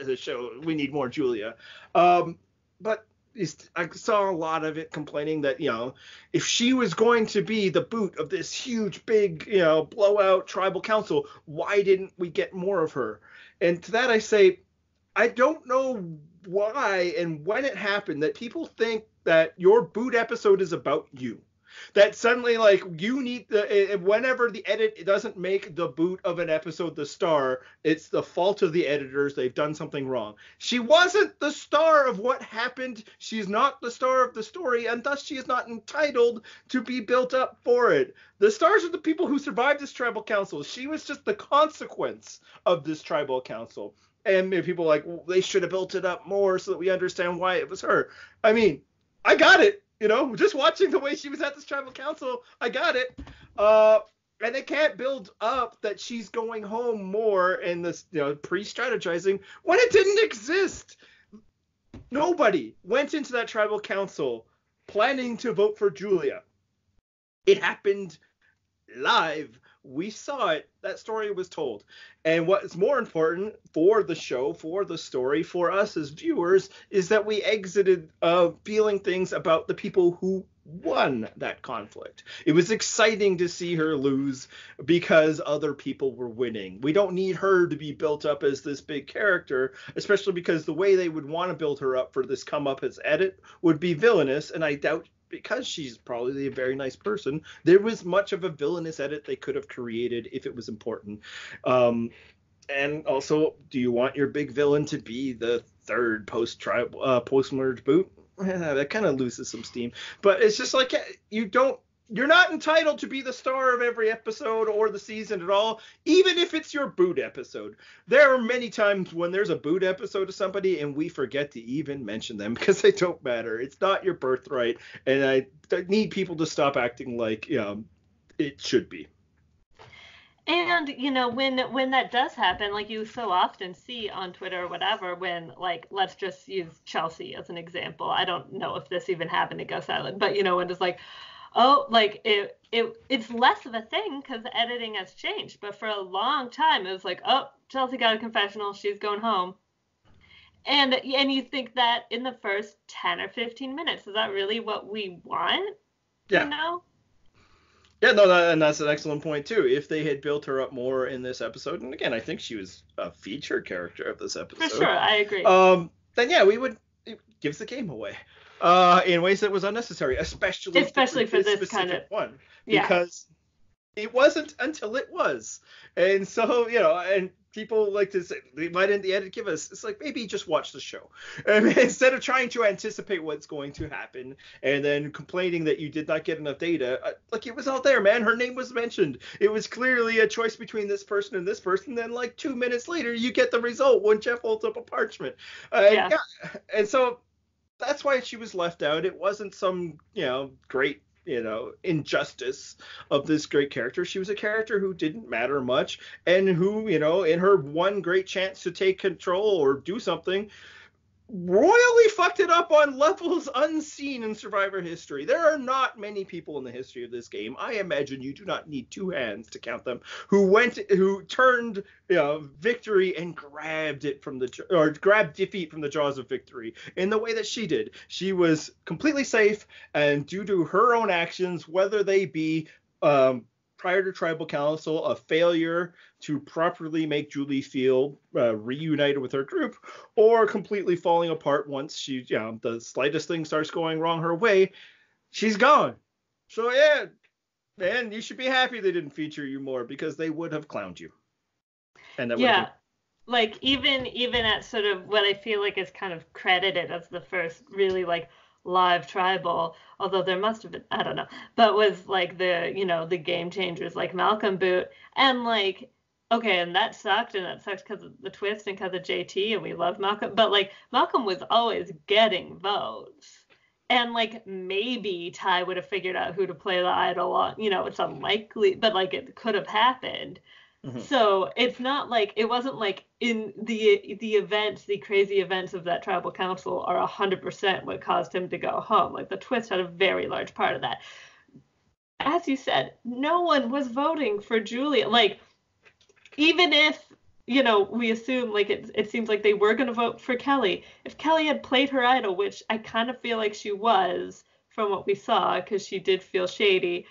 B: the show, we need more Julia. But I saw a lot of it complaining that, if she was going to be the boot of this huge, big, blowout tribal council, why didn't we get more of her? And to that I say, I don't know why and when it happened that people think that your boot episode is about you. That suddenly, like, you need whenever the edit doesn't make the boot of an episode the star, it's the fault of the editors. They've done something wrong. She wasn't the star of what happened. She's not the star of the story, and thus she is not entitled to be built up for it. The stars are the people who survived this tribal council. She was just the consequence of this tribal council. And people are like, well, they should have built it up more so that we understand why it was her. I mean, I got it. Just watching the way she was at this tribal council, I got it. And they can't build up that she's going home more in this, pre-strategizing when it didn't exist. Nobody went into that tribal council planning to vote for Julia. It happened live. We saw it. That story was told. And what's more important for the show, for the story, for us as viewers, is that we exited feeling things about the people who won that conflict. It was exciting to see her lose because other people were winning. We don't need her to be built up as this big character, especially because the way they would want to build her up for this come up as edit would be villainous, and I doubt, because she's probably a very nice person, there was much of a villainous edit they could have created if it was important. And also, do you want your big villain to be the third post-merge boot? That kind of loses some steam. But it's just like, you're not entitled to be the star of every episode or the season at all, even if it's your boot episode. There are many times when there's a boot episode of somebody and we forget to even mention them because they don't matter. It's not your birthright, and I need people to stop acting like it should be.
A: And when that does happen, like you so often see on Twitter or whatever, when, like, let's just use Chelsea as an example. I don't know if this even happened to Gus Island, but when it's like, oh, like it's less of a thing because the editing has changed. But for a long time, it was like, oh, Chelsea got a confessional, she's going home. And you think that in the first 10 or 15 minutes, is that really what we want?
B: Yeah. Yeah, no, and that's an excellent point too. If they had built her up more in this episode, and again, I think she was a featured character of this episode.
A: For sure, I agree.
B: Then yeah, it gives the game away in ways that was unnecessary, especially
A: for this
B: specific
A: kind of
B: one, because it wasn't until it was. And so, and people like to say, why didn't the edit give us? It's like, maybe just watch the show. I mean, instead of trying to anticipate what's going to happen and then complaining that you did not get enough data. Like, it was out there, man. Her name was mentioned. It was clearly a choice between this person and this person. Then like 2 minutes later, you get the result when Jeff holds up a parchment. And so that's why she was left out. It wasn't some, great, injustice of this great character. She was a character who didn't matter much and who, in her one great chance to take control or do something, royally fucked it up on levels unseen in Survivor history. There are not many people in the history of this game. I imagine you do not need two hands to count them who turned victory and grabbed it or grabbed defeat from the jaws of victory in the way that she did. She was completely safe, and due to her own actions, whether they be prior to tribal council, a failure to properly make Julie feel reunited with her group, or completely falling apart once the slightest thing starts going wrong her way, she's gone. So yeah, man, you should be happy they didn't feature you more, because they would have clowned you, and that would have
A: Yeah,
B: been.
A: like even at sort of what I feel like is kind of credited as the first really like live tribal, although there must have been, I don't know, but was like the game changers like Malcolm Boot, and like okay, and that sucked, and that sucks because of the twist and because of JT, and we love Malcolm, but like Malcolm was always getting votes. And like maybe Ty would have figured out who to play the idol on, it's unlikely, but like it could have happened.
B: Mhm.
A: So it's not like it wasn't like in the events, the crazy events of that tribal council are 100% what caused him to go home. Like the twist had a very large part of that. As you said, no one was voting for Julia. Like even if we assume like it seems like they were going to vote for Kelly. If Kelly had played her idol, which I kind of feel like she was from what we saw, because she did feel shady,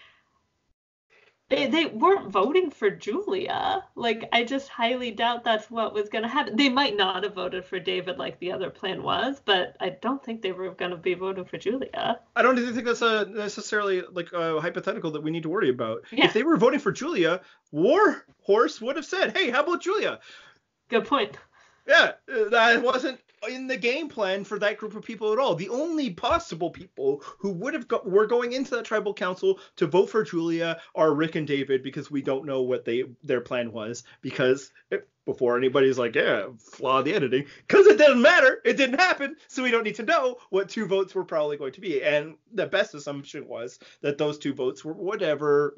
A: they weren't voting for Julia. Like, I just highly doubt that's what was going to happen. They might not have voted for David like the other plan was, but I don't think they were going to be voting for Julia.
B: I don't even think that's a necessarily like a hypothetical that we need to worry about. If
A: Yeah,
B: they were voting for Julia, Warhorse would have said, "Hey, how about Julia?"
A: good point.
B: Yeah, that wasn't in the game plan for that group of people at all. The only possible people who were going into that tribal council to vote for Julia are Rick and David, because we don't know what their plan was, because before anybody's like, yeah, flaw the editing, because it doesn't matter, it didn't happen, so we don't need to know what two votes were probably going to be. And the best assumption was that those two votes were whatever,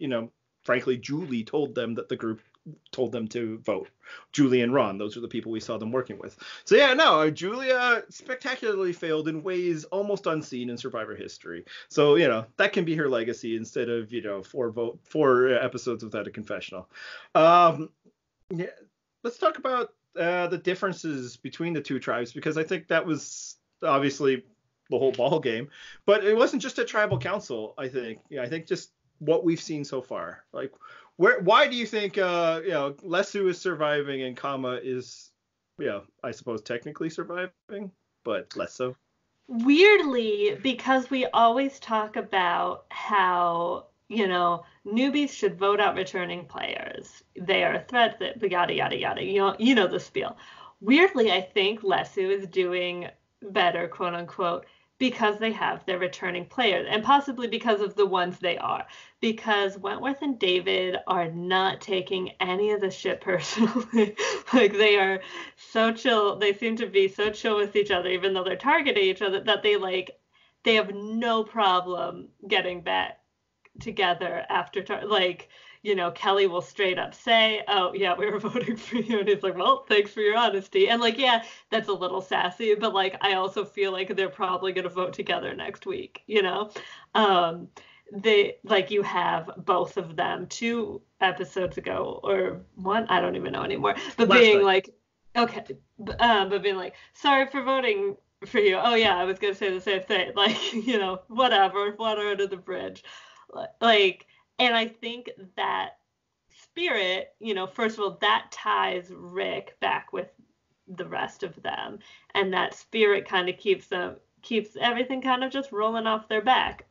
B: frankly, Julie told them that the group told them to vote. Julie and Ron, those are the people we saw them working with. So yeah, no, Julia spectacularly failed in ways almost unseen in Survivor history. So that can be her legacy, instead of four episodes without a confessional. Yeah, let's talk about the differences between the two tribes, because I think that was obviously the whole ball game, but it wasn't just a tribal council. I think just what we've seen so far. Like, why do you think Lesu is surviving and Kama is, I suppose technically surviving, but less so?
A: Weirdly, because we always talk about how, newbies should vote out returning players. They are a threat, that yada yada yada. You know the spiel. Weirdly, I think Lesu is doing better, quote unquote, because they have their returning players, and possibly because of the ones they are. Because Wentworth and David are not taking any of the shit personally. Like they are so chill. They seem to be so chill with each other, even though they're targeting each other, that they have no problem getting back together after Kelly will straight up say, "Oh yeah, we were voting for you," and he's like, "Well, thanks for your honesty." And like, yeah, that's a little sassy, but like, I also feel like they're probably gonna vote together next week. Um, they like you have both of them 2 episodes ago or one, I don't even know anymore, but
B: Last
A: being
B: night.
A: like, okay, but being like, sorry for voting for you. Oh yeah, I was gonna say the same thing. Like, whatever, water under the bridge. Like, and I think that spirit, first of all, that ties Rick back with the rest of them, and that spirit kind of keeps everything kind of just rolling off their back.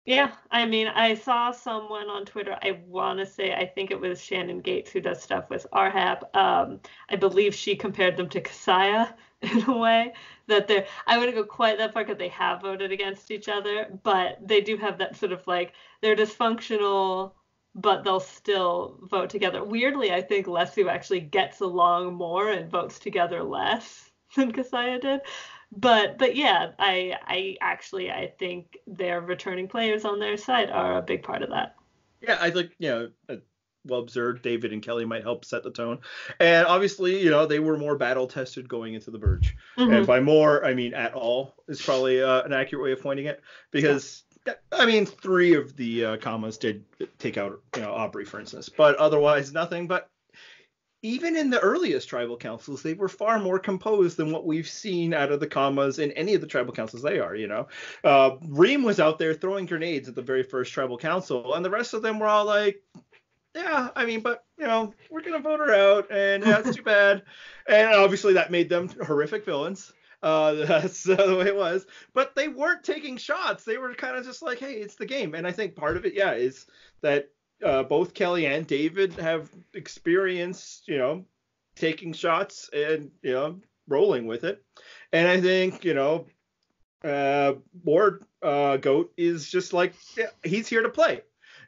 A: Yeah, I mean, I saw someone on Twitter, I want to say, I think it was Shannon Gates who does stuff with RHAP. I believe she compared them to Kasaya in a way that I wouldn't go quite that far because they have voted against each other, but they do have that sort of like, they're dysfunctional, but they'll still vote together. Weirdly, I think Lesu actually gets along more and votes together less than Kasaya did. But yeah, I think their returning players on their side are a big part of that.
B: Yeah, I think, well observed, David and Kelly might help set the tone. And obviously, they were more battle tested going into the Verge. And
A: Hmm.
B: by more, I mean at all is probably an accurate way of pointing it.
A: Yeah.
B: Because, I mean, three of the commas did take out, Aubrey, for instance. But otherwise, nothing. But even in the earliest tribal councils, they were far more composed than what we've seen out of the commas in any of the tribal councils they are. Reem was out there throwing grenades at the very first tribal council, and the rest of them were all like, yeah, I mean, but, we're going to vote her out, and yeah, it's too bad. And obviously that made them horrific villains. That's the way it was. But they weren't taking shots. They were kind of just like, hey, it's the game. And I think part of it, yeah, is that both Kelly and David have experienced, taking shots and, rolling with it. And I think, Lord Goat is just like, yeah, he's here to play.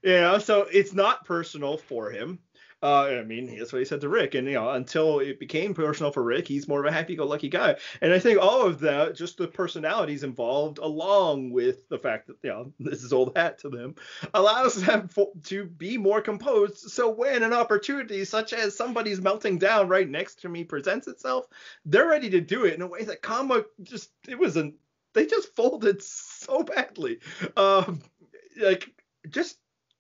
B: So it's not personal for him. I mean, that's what he said to Rick. And, until it became personal for Rick, he's more of a happy-go-lucky guy. And I think all of that, just the personalities involved, along with the fact that, this is old hat to them, allows them to be more composed. So when an opportunity such as somebody's melting down right next to me presents itself, they're ready to do it in a way that they just folded so badly. Like, just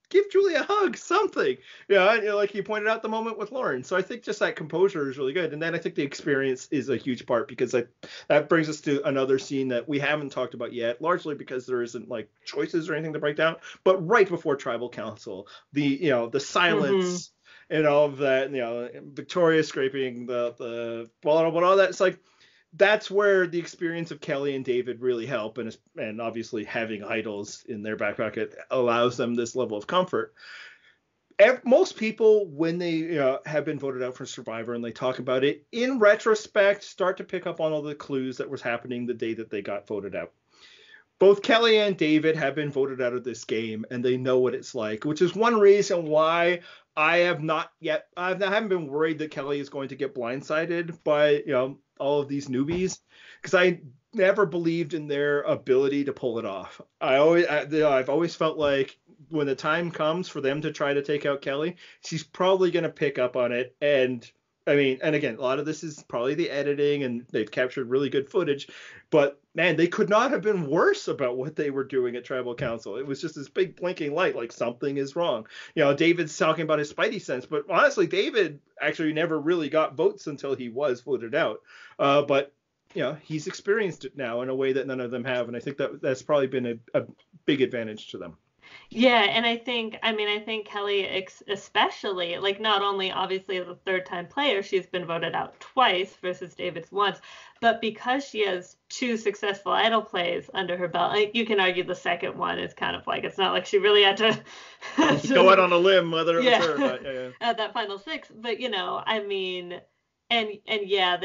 B: give Julie a hug, something. Like you pointed out the moment with Lauren. So I think just that composure is really good. And then I think the experience is a huge part, because that brings us to another scene that we haven't talked about yet, largely because there isn't like choices or anything to break down. But right before Tribal Council, the silence and all of that, Victoria scraping the ball and all that. It's like, that's where the experience of Kelly and David really help, and obviously having idols in their back pocket allows them this level of comfort. Most people, when they have been voted out for Survivor and they talk about it, in retrospect, start to pick up on all the clues that was happening the day that they got voted out. Both Kelly and David have been voted out of this game, and they know what it's like, which is one reason why I haven't been worried that Kelly is going to get blindsided by, all of these newbies, because I never believed in their ability to pull it off. I've always felt like when the time comes for them to try to take out Kelly, she's probably going to pick up on it. And I mean, and again, a lot of this is probably the editing, and they've captured really good footage, but man, they could not have been worse about what they were doing at Tribal Council. It was just this big blinking light, like something is wrong. David's talking about his Spidey sense, but honestly, David actually never really got votes until he was voted out. But he's experienced it now in a way that none of them have, and I think that's probably been a big advantage to them.
A: Yeah, and I think Kelly especially, like not only obviously as a third time player, she's been voted out twice versus David's once, but because she has two successful idol plays under her belt, like you can argue the second one is kind of like, it's not like she really had to,
B: Go out on a limb whether it was
A: yeah,
B: her, but yeah.
A: at that final six. But I mean, and yeah,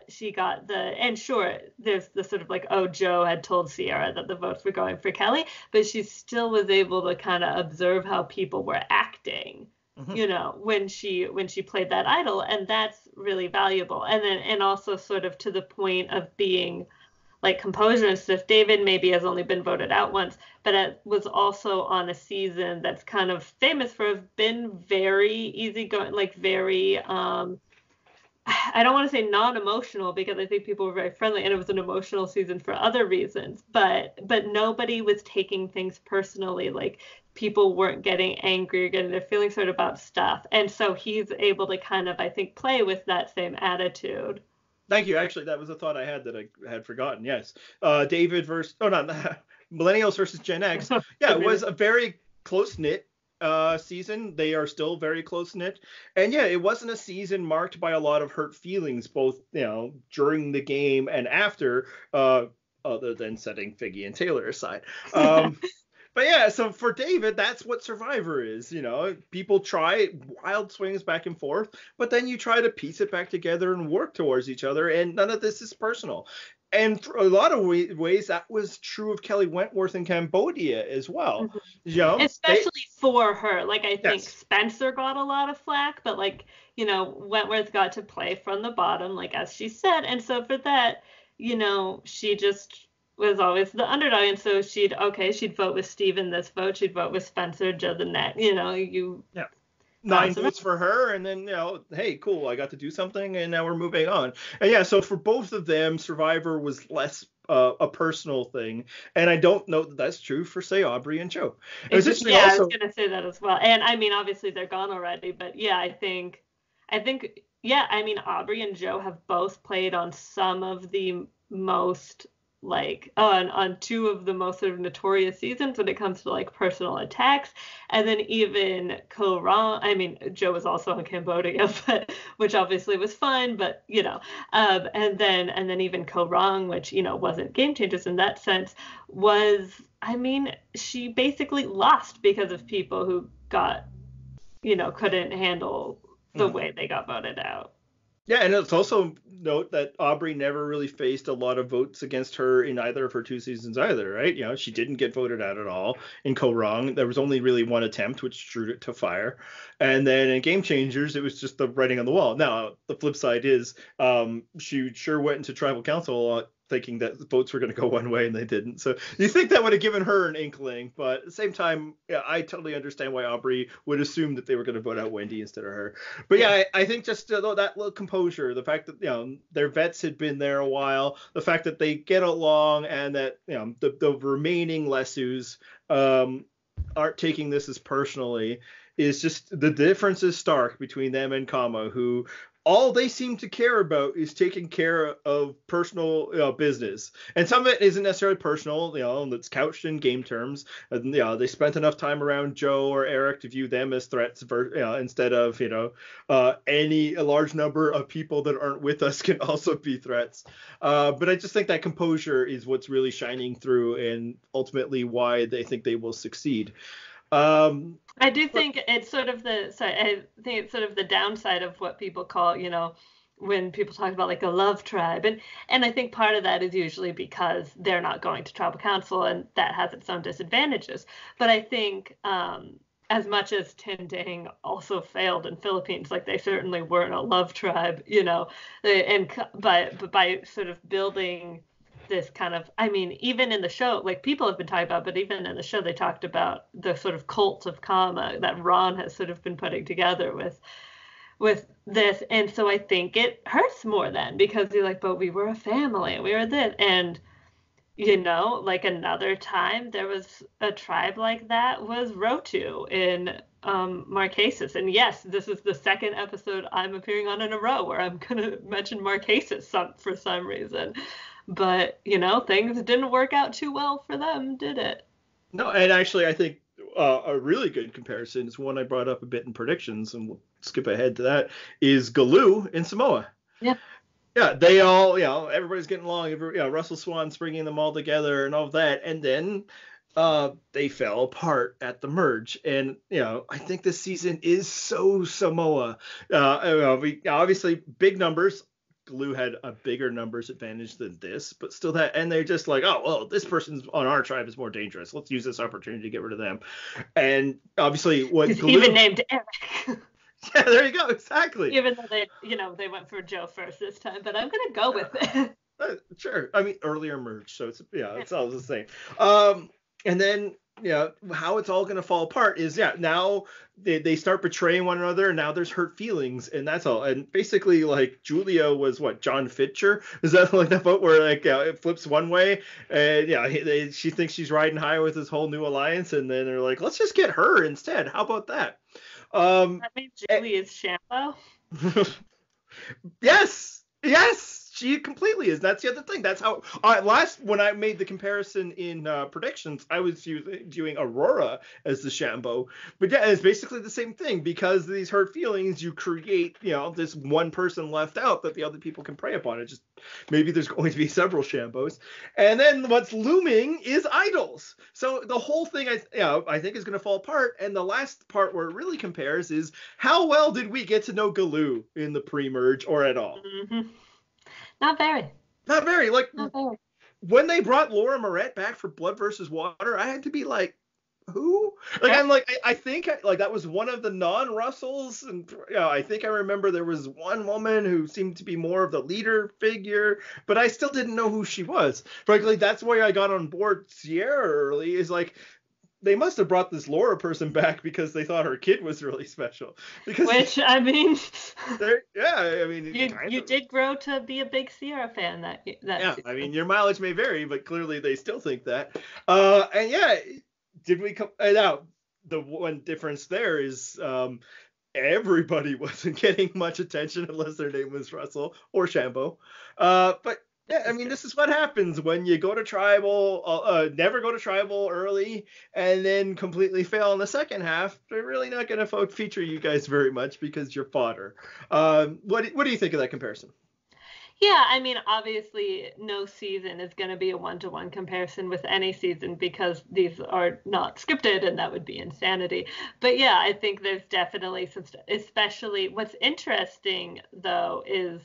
A: she got and sure, there's the sort of like, oh, Joe had told Sierra that the votes were going for Kelly, but she still was able to kind of observe how people were acting,
B: Mm-hmm.
A: when she played that idol, and that's really valuable. And also sort of to the point of being like composure and stuff. David maybe has only been voted out once, but it was also on a season that's kind of famous for have been very easygoing, like very I don't want to say non-emotional, because I think people were very friendly and it was an emotional season for other reasons, but nobody was taking things personally. Like people weren't getting angry or getting their feelings hurt about stuff. And so he's able to kind of, I think, play with that same attitude.
B: Thank you. Actually, that was a thought I had that I had forgotten. Yes. David versus, oh, not Millennials versus Gen X. Yeah, it was a very close knit season. They are still very close knit. And yeah, it wasn't a season marked by a lot of hurt feelings, both, during the game and after, other than setting Figgy and Taylor aside. But yeah, so for David, that's what Survivor is. People try wild swings back and forth, but then you try to piece it back together and work towards each other, and none of this is personal. And for a lot of ways, that was true of Kelly Wentworth in Cambodia as well.
A: Especially for her. Like, I think
B: Yes.
A: Spencer got a lot of flack, but like, Wentworth got to play from the bottom, like as she said. And so for that, she just was always the underdog. And so she'd vote with Steve in this vote. She'd vote with Spencer, Joe the next, you
B: Yeah. Nine
A: bounce around.
B: votes for her, and then hey, cool, I got to do something, and now we're moving on. And yeah, so for both of them, Survivor was less a personal thing, and I don't know that that's true for say Aubrey and Joe. It was interesting
A: Yeah, I was
B: also.
A: gonna say that as well. And I mean, obviously they're gone already, but yeah, yeah, I mean, Aubrey and Joe have both played on some of the most on two of the most sort of notorious seasons when it comes to like personal attacks, and then even Ko-Rang. I mean, Joe was also on Cambodia, but which obviously was fun, but and then even Ko-Rang, which wasn't game changers in that sense, was I mean, she basically lost because of people who couldn't handle the
B: Mhm.
A: way they got voted out.
B: Yeah, and it's also note that Aubrey never really faced a lot of votes against her in either of her two seasons either, right? She didn't get voted out at all in Ko-Rang. There was only really one attempt, which drew it to fire. And then in Game Changers, it was just the writing on the wall. Now, the flip side is she sure went into tribal council a lot thinking that the votes were going to go one way and they didn't. So you think that would have given her an inkling, but at the same time, yeah, I totally understand why Aubrey would assume that they were going to vote out Wendy instead of her. But
A: Yeah.
B: yeah, I think just that little composure, the fact that their vets had been there a while, the fact that they get along, and that the remaining Lesus aren't taking this as personally, is just the difference is stark between them and Kama, who all they seem to care about is taking care of personal business. And some of it isn't necessarily personal, and it's couched in game terms. And, they spent enough time around Joe or Eric to view them as threats instead of, a large number of people that aren't with us can also be threats. But I just think that composure is what's really shining through and ultimately why they think they will succeed.
A: I do
B: But
A: think it's sort of I think it's sort of the downside of what people call, when people talk about like a love tribe. And I think part of that is usually because they're not going to tribal council and that has its own disadvantages. But I think as much as Tindang also failed in Philippines, like they certainly weren't a love tribe, but by sort of building this kind of, I mean, even in the show, like people have been talking about, but even in the show, they talked about the sort of cult of karma that Ron has sort of been putting together with this. And so I think it hurts more then because you're like, but we were a family, we were this. And, like another time there was a tribe like that was Rotu in Marquesas. And yes, this is the second episode I'm appearing on in a row where I'm going to mention Marquesas for some reason. But, things didn't work out too well for them, did it?
B: no, and actually, I think a really good comparison is one I brought up a bit in predictions, and we'll skip ahead to that, is Galoo in Samoa.
A: Yeah.
B: Yeah, they all, everybody's getting along. Russell Swan's bringing them all together and all of that, and then they fell apart at the merge. And I think this season is so Samoa. We obviously big numbers. Glue had a bigger numbers advantage than this, but still that, and they're just like, oh well, this person's on our tribe is more dangerous. Let's use this opportunity to get rid of them. And obviously, what
A: He's even
B: Glue,
A: named Eric.
B: yeah, there you go, exactly.
A: Even though they went for Joe first this time, but I'm gonna go with it.
B: Sure. I mean, earlier merge, so it's all the same. And then how it's all going to fall apart is now they start betraying one another, and now there's hurt feelings, and that's all. And basically, like Julia was what John Fitcher, is that like that vote where like it flips one way, and she thinks she's riding high with this whole new alliance, and then they're like, let's just get her instead. How about that?
A: That means
B: Eh,
A: Julie is Shampoo.
B: yes, she completely is. That's the other thing. That's how last when I made the comparison in predictions, I was viewing Aurora as the Shambo. But yeah, it's basically the same thing because of these hurt feelings. You create this one person left out that the other people can prey upon. It just maybe there's going to be several Shambos, and then what's looming is idols. So the whole thing I think is going to fall apart. And the last part where it really compares is how well did we get to know Galoo in the pre-merge or at all?
A: Mm-hmm. Not very.
B: Not very. Like
A: Not very.
B: when they brought Laura Moret back for Blood versus Water, I had to be like, who? Like,
A: Sure.
B: I'm like, I think like that was one of the non-Russells, and I think I remember there was one woman who seemed to be more of the leader figure, but I still didn't know who she was. Frankly, that's why I got on board Sierra early. Is like they must have brought this Laura person back because they thought her kid was really special. Because
A: Which, I mean,
B: yeah, I mean, it kind
A: you
B: of.
A: did grow to be a big Sierra fan that
B: Yeah, I
A: season.
B: mean, your mileage may vary, but clearly they still think that. And yeah, did we come now? The one difference there is everybody wasn't getting much attention unless their name was Russell or Shambo. But yeah,
A: This
B: I
A: is
B: mean,
A: true.
B: this is what happens when you go to tribal, never go to tribal early, and then completely fail in the second half. They're really not going to feature you guys very much because you're fodder. What do you think of that comparison?
A: Yeah, I mean, obviously, no season is going to be a one-to-one comparison with any season because these are not scripted and that would be insanity. But yeah, I think there's definitely some, especially what's interesting though is,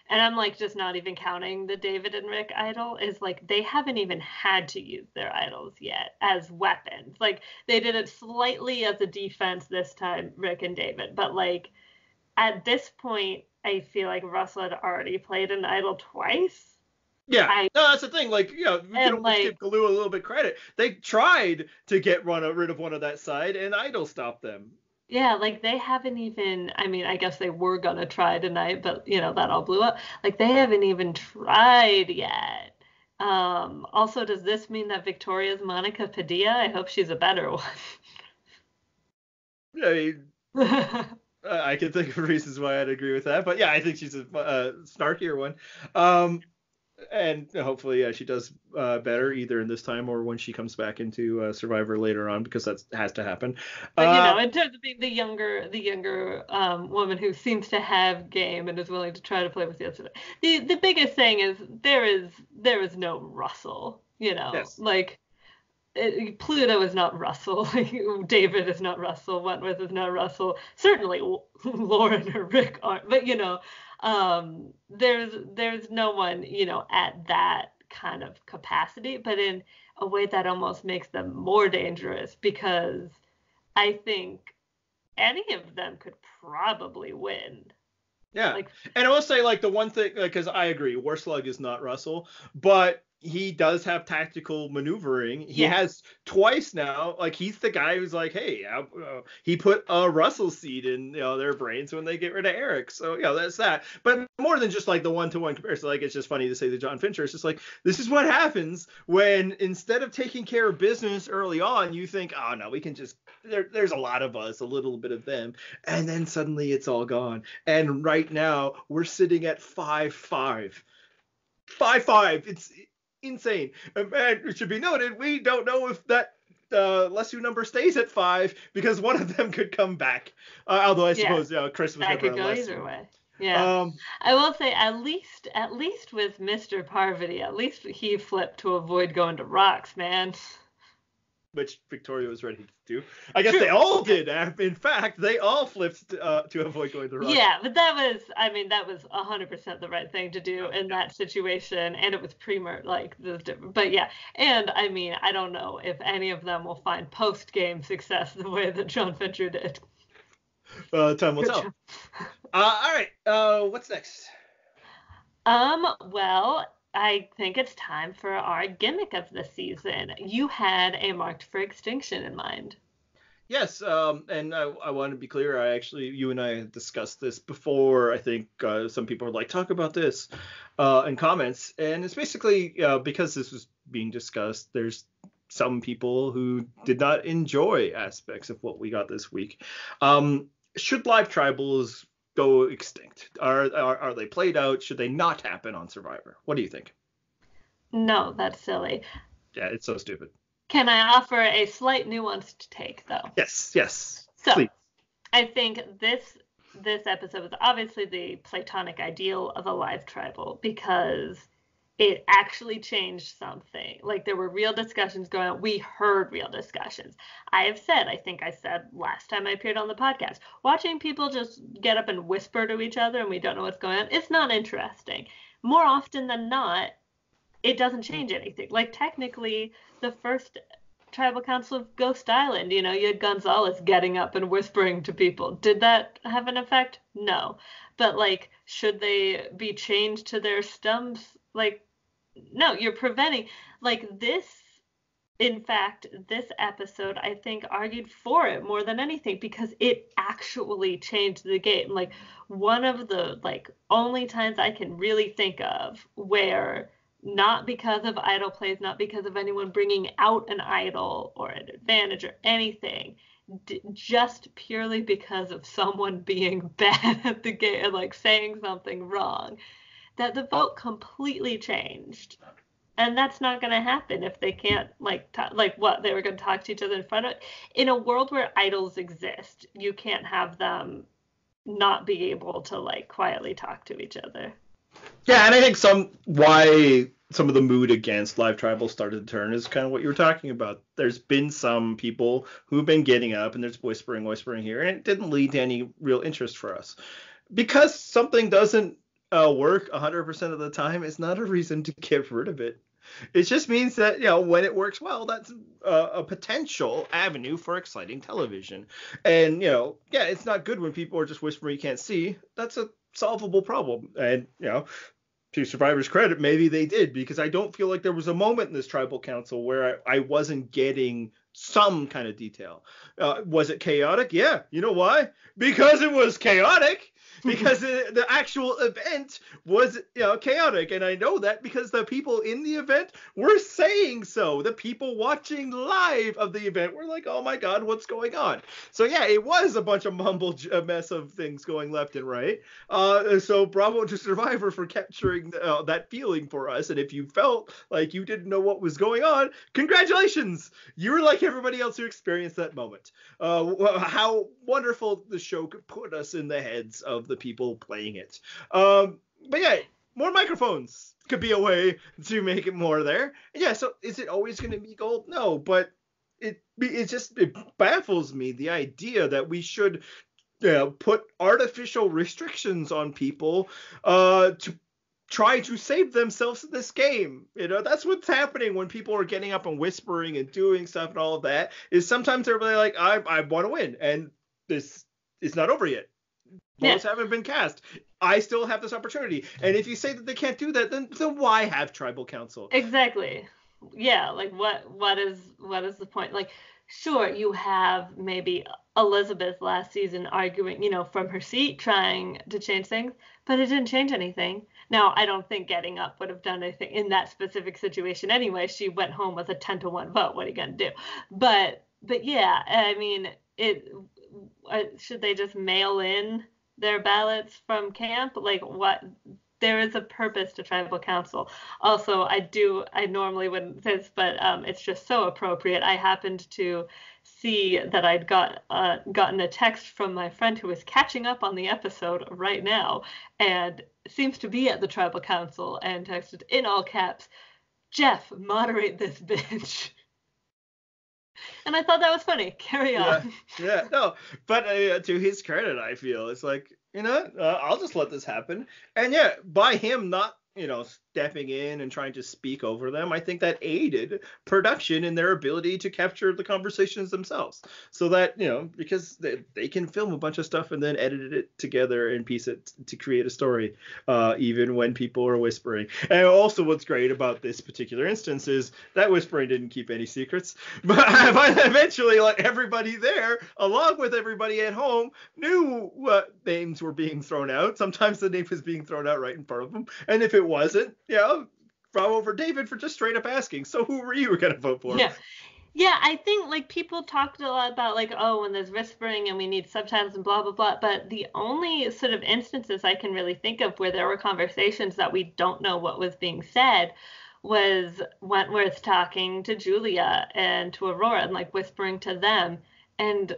A: and I'm like just not even counting the David and Rick idol, is like they haven't even had to use their idols yet as weapons. Like they did it slightly as a defense this time, Rick and David, but like at this point, I feel like Russell had already played an idol twice.
B: Yeah,
A: I
B: no, that's the thing. Like, we can
A: and
B: almost
A: like
B: give Galoo a little bit credit. They tried to get rid of one of that side, and Idol stopped them.
A: yeah, like they haven't even I mean, I guess they were gonna try tonight, but that all blew up. Like they haven't even tried yet. Also, does this mean that Victoria's Monica Padilla? I hope she's a better one.
B: I mean, I can think of reasons why I'd agree with that, but yeah, I think she's a snarkier one. Um, and hopefully, she does better either in this time or when she comes back into Survivor later on, because that has to happen.
A: But
B: Uh,
A: in terms of being the younger woman who seems to have game and is willing to try to play with the other, the biggest thing is there is no Russell.
B: yes.
A: Like Pluto is not Russell. David is not Russell. Wentworth is not Russell. Certainly Lauren or Rick aren't. But there's no one at that kind of capacity, but in a way that almost makes them more dangerous because I think any of them could probably win.
B: Yeah,
A: Like,
B: and I will say, like, the one thing, because I agree, Warslug is not Russell, but he does have tactical maneuvering. He
A: yes,
B: has twice now. Like, he's the guy who's like, hey, he put a Russell seed in their brains when they get rid of Eric. So that's that. But more than just like the one-to-one comparison, like, it's just funny to say that John Fincher. It's just like, this is what happens when instead of taking care of business early on, you think, oh no, we can just there's a lot of us, a little bit of them, and then suddenly it's all gone. And right now we're sitting at 5-5. 5-5. It's insane. And it should be noted, we don't know if that Lesu number stays at 5 because one of them could come back. Although I
A: yeah,
B: suppose Chris was
A: that
B: never
A: could
B: on
A: go
B: Lesu.
A: either way. Yeah.
B: Um,
A: I will say at least with Mr. Parvati, at least he flipped to avoid going to rocks, man.
B: which Victoria was ready to do. I guess they
A: True.
B: all did. In fact, they all flipped to avoid going to rocks.
A: Yeah, but that was 100% the right thing to do in that situation, and it was pre-mer like this different. But yeah, and I mean, I don't know if any of them will find post-game success the way that John Fincher did.
B: Time will
A: Good
B: tell.
A: job.
B: All right. What's next?
A: Well, I think it's time for our gimmick of the season. You had a marked for extinction in mind.
B: Yes, and I want to be clear. You and I had discussed this before. I think some people were like, talk about this in comments. And it's basically because this was being discussed, there's some people who did not enjoy aspects of what we got this week. Should live tribals go extinct? Are they played out? Should they not happen on Survivor? What do you think?
A: No, that's silly.
B: Yeah, it's so stupid.
A: Can I offer a slight nuanced take, though?
B: Yes, yes,
A: So,
B: please.
A: I think this episode was obviously the platonic ideal of a live tribal because it actually changed something. Like there were real discussions going on. We heard real discussions. I think I said last time I appeared on the podcast, watching people just get up and whisper to each other and we don't know what's going on, it's not interesting. More often than not, it doesn't change anything. Like technically, the first tribal council of Ghost Island. You know, you had Gonzalez getting up and whispering to people. Did that have an effect? No. But like, should they be chained to their stumps? Like, no, you're preventing like this. In fact, this episode, I think, argued for it more than anything because it actually changed the game. Like, one of the, like, only times I can really think of where, not because of idol plays, not because of anyone bringing out an idol or an advantage or anything, just purely because of someone being bad at the game and, like, saying something wrong, that the vote completely changed. And that's not going to happen if they can't like what they were going to talk to each other in front of it. In a world where idols exist, you can't have them not be able to like quietly talk to each other.
B: Yeah, and I think why some of the mood against live tribal started to turn is kind of what you were talking about. There's been some people who've been getting up and there's whispering here, and it didn't lead to any real interest for us. Because something doesn't work 100% of the time, it's not a reason to get rid of it. It just means that, when it works well, that's a potential avenue for exciting television. And, it's not good when people are just whispering you can't see. That's a solvable problem. And, to Survivor's credit, maybe they did, because I don't feel like there was a moment in this tribal council where I wasn't getting some kind of detail. Was it chaotic? Yeah. You know why? Because it was chaotic. Because the actual event was chaotic, and I know that because the people in the event were saying so. The people watching live of the event were like, oh my god, what's going on? So yeah, it was a bunch of a mess of things going left and right. So bravo to Survivor for capturing that feeling for us, and if you felt like you didn't know what was going on, congratulations, you were like everybody else who experienced that moment. How wonderful the show could put us in the heads of the people playing it. But yeah, more microphones could be a way to make it more there. And yeah, so is it always going to be gold? No, but it baffles me, the idea that we should put artificial restrictions on people to try to save themselves in this game. That's what's happening when people are getting up and whispering and doing stuff and all of that, is sometimes they're really like, I want to win, and this is not over yet. Votes haven't been cast. I still have this opportunity. And if you say that they can't do that, then why have tribal council?
A: Exactly. Yeah, like what is the point? Like, sure, you have maybe Elizabeth last season arguing, from her seat, trying to change things, but it didn't change anything. Now, I don't think getting up would have done anything in that specific situation anyway. She went home with a 10-1 vote. What are you going to do? But yeah, I mean, should they just mail in their ballots from camp? Like, what? There is a purpose to tribal council. Also, I normally wouldn't say this, but it's just so appropriate. I happened to see that I'd gotten a text from my friend who is catching up on the episode right now and seems to be at the tribal council, and texted in all caps, "Jeff, moderate this bitch." And I thought that was funny. Carry on.
B: Yeah, no, but to his credit, I feel it's like, I'll just let this happen. And yeah, by him not, stepping in and trying to speak over them, I think that aided production in their ability to capture the conversations themselves. So that, because they can film a bunch of stuff and then edit it together and piece it to create a story, even when people are whispering. And also what's great about this particular instance is that whispering didn't keep any secrets. But eventually, like, everybody there, along with everybody at home, knew what names were being thrown out. Sometimes the name was being thrown out right in front of them. And if it wasn't, bravo for David for just straight up asking, so who were you going to vote for?
A: Yeah, I think like people talked a lot about like, oh, when there's whispering and we need subtitles and blah blah blah, but the only sort of instances I can really think of where there were conversations that we don't know what was being said was Wentworth talking to Julia and to Aurora and like whispering to them, and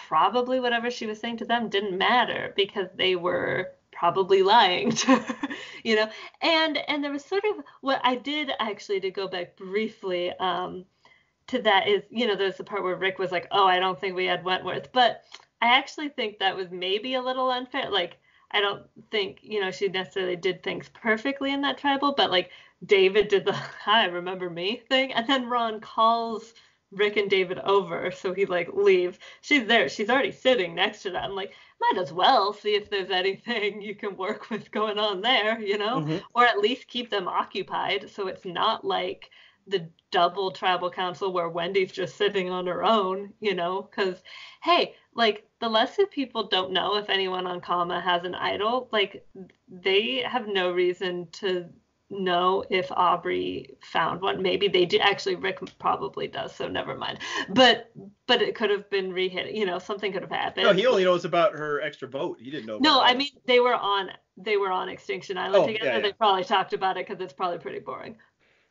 A: probably whatever she was saying to them didn't matter because they were probably lying to her, and there was sort of what I did actually, to go back briefly to that, is there's the part where Rick was like, oh, I don't think we had Wentworth, but I actually think that was maybe a little unfair. Like, I don't think she necessarily did things perfectly in that tribal, but like David did the "hi, remember me" thing, and then Ron calls Rick and David over, so he like leaves. She's there. She's already sitting next to them. Like, might as well see if there's anything you can work with going on there,
B: Mm-hmm.
A: or at least keep them occupied so it's not like the double tribal council where Wendy's just sitting on her own, because hey, like the Lesu people don't know if anyone on Kama has an idol. Like they have no reason to know if Aubrey found one. Maybe they do. Actually, Rick probably does, so never mind. But it could have been rehit. Something could have
B: No,
A: happened.
B: he only knows about her extra vote. He didn't know about
A: No, I
B: ours.
A: mean they were on Extinction Island
B: Oh, yeah,
A: together.
B: yeah.
A: They probably talked about it because it's probably pretty boring.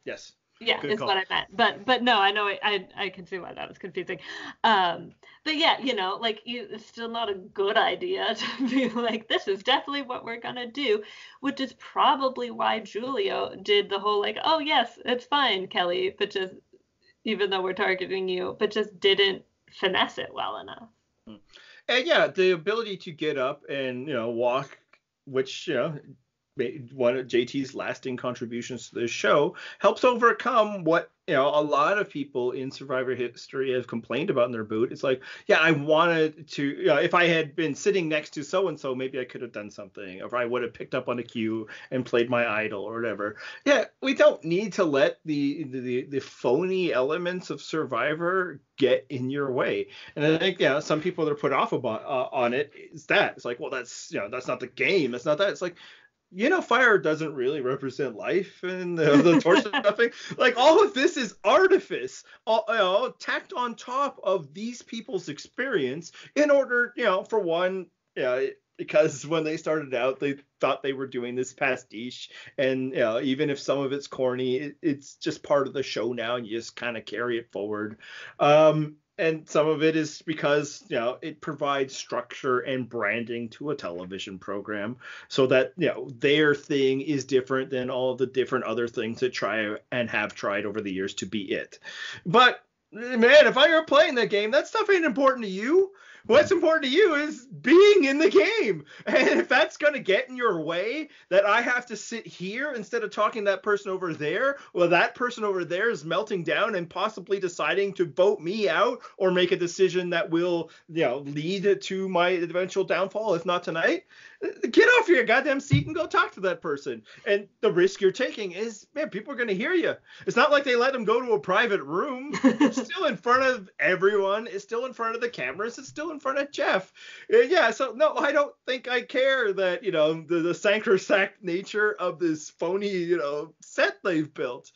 B: Yes.
A: Yeah,
B: Good
A: is what
B: call.
A: I meant. But no, I know I can see why that was confusing. But yeah, like it's still not a good idea to be like, this is definitely what we're gonna do, which is probably why Julio did the whole like, oh yes, it's fine, Kelly, but just even though we're targeting you, but just didn't finesse it well enough.
B: And yeah, the ability to get up and walk, which one of JT's lasting contributions to this show, helps overcome what a lot of people in Survivor history have complained about in their boot. It's like, yeah, I wanted to, if I had been sitting next to so and so, maybe I could have done something, or I would have picked up on a cue and played my idol or whatever. Yeah, we don't need to let the phony elements of Survivor get in your way. And I think some people that are put off about on it is that it's like, well, that's not the game. That's not that. It's like, fire doesn't really represent life, and the torch stuffing. Like, all of this is artifice, tacked on top of these people's experience in order, for one, because when they started out, they thought they were doing this pastiche, and even if some of it's corny, it's just part of the show now, and you just kind of carry it forward. And some of it is because it provides structure and branding to a television program, so that their thing is different than all the different other things that try and have tried over the years to be it. But man, if I were playing that game, that stuff ain't important to you. What's important to you is being in the game. And if that's going to get in your way, that I have to sit here instead of talking to that person over there, well, that person over there is melting down and possibly deciding to vote me out or make a decision that will, lead to my eventual downfall, if not tonight. Get off your goddamn seat and go talk to that person. And the risk you're taking is, man, people are going to hear you. It's not like they let them go to a private room. It's still in front of everyone. It's still in front of the cameras. It's still in front of Jeff. Yeah, so no, I don't think I care that, the sacrosanct nature of this phony, set they've built.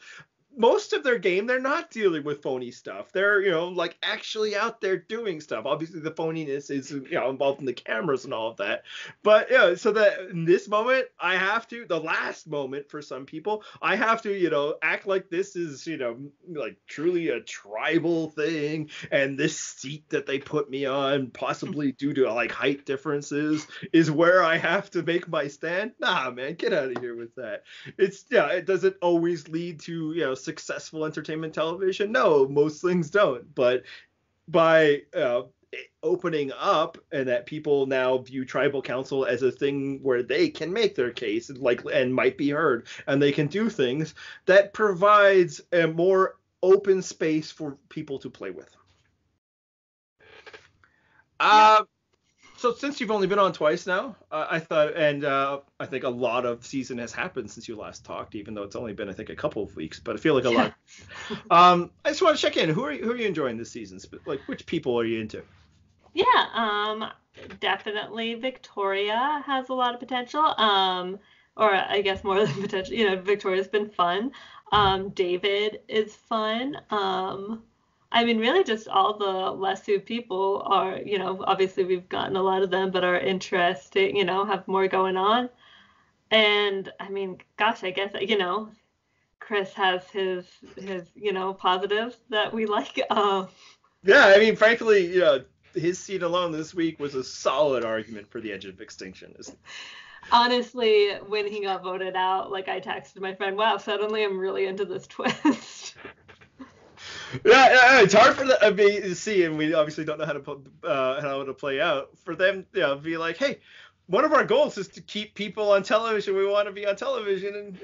B: Most of their game, they're not dealing with phony stuff. They're, like actually out there doing stuff. Obviously, the phoniness is, involved in the cameras and all of that. But, so that in this moment, I have to, the last moment for some people, I have to, act like this is, like truly a tribal thing. And this seat that they put me on, possibly due to like height differences, is where I have to make my stand. Nah, man, get out of here with that. It doesn't always lead to, successful entertainment television. No, most things don't. But by opening up, and that people now view tribal council as a thing where they can make their case and might be heard, and they can do things, that provides a more open space for people to play with.
A: Yeah.
B: So since you've only been on twice now, I thought, and I think a lot of season has happened since you last talked, even though it's only been, I think, a couple of weeks, but I feel like a lot. I just want to check in. Who are you enjoying this season? Like, which people are you into?
A: Yeah, definitely Victoria has a lot of potential. Or I guess more than potential. Victoria's been fun. David is fun. I mean, really, just all the Lesu people are, obviously we've gotten a lot of them, but are interesting, have more going on. And I mean, gosh, I guess, Chris has his, positives that we like.
B: Yeah, I mean, frankly, his seat alone this week was a solid argument for the edge of extinction.
A: Honestly, when he got voted out, like I texted my friend, wow, suddenly I'm really into this twist.
B: Yeah, it's hard for them to see, and we obviously don't know how to play out. For them, be like, hey, one of our goals is to keep people on television. We want to be on television, and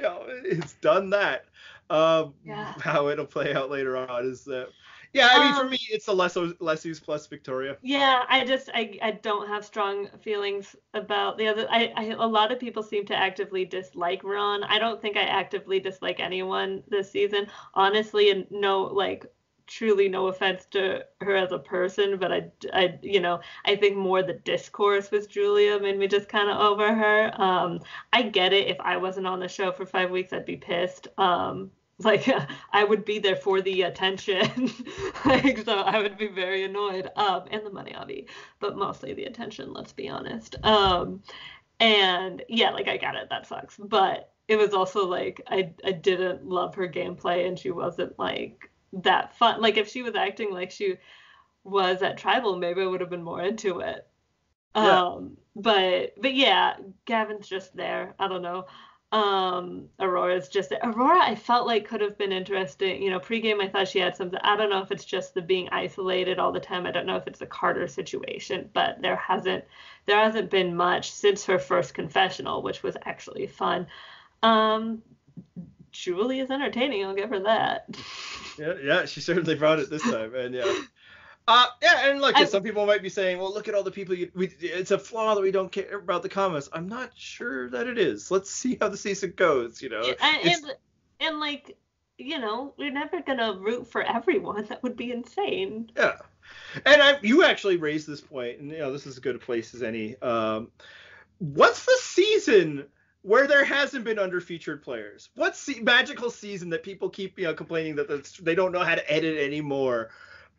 B: it's done that.
A: Yeah.
B: How it'll play out later on is that Yeah, I mean, for
A: Um,
B: me, it's the Lesu's plus Victoria.
A: yeah, I don't have strong feelings about the other. A lot of people seem to actively dislike Ron. I don't think I actively dislike anyone this season, honestly, and no, like truly no offense to her as a person, but I think more the discourse with Julia made me just kind of over her. I get it. If I wasn't on the show for 5 weeks, I'd be pissed. Like I would be there for the attention. Like so I would be very annoyed. And the money obviously, but mostly the attention, let's be honest. And yeah, like I got it, that sucks. But it was also like I didn't love her gameplay and she wasn't like that fun. Like if she was acting like she was at Tribal, maybe I would have been more into it.
B: Yeah.
A: But yeah, Gavin's just there. I don't know. Aurora's just there. Aurora I felt like could have been interesting. You know, pregame I thought she had something. I don't know if it's just the being isolated all the time. I don't know if it's a Carter situation, but there hasn't been much since her first confessional, which was actually fun. Um, Julie is entertaining, I'll give her that.
B: Yeah, she certainly brought it this time, and yeah. Yeah, and look,
A: I
B: some people might be saying, well, look at all the people it's a flaw that we don't care about the comments. I'm not sure that it is. Let's see how the season goes,
A: Yeah,
B: It's
A: and like, we're never gonna root for everyone. That would be insane.
B: yeah. And you actually raised this point, and this is as good a place as any. What's the season where there hasn't been underfeatured players? What's the magical season that people keep complaining that they don't know how to edit anymore?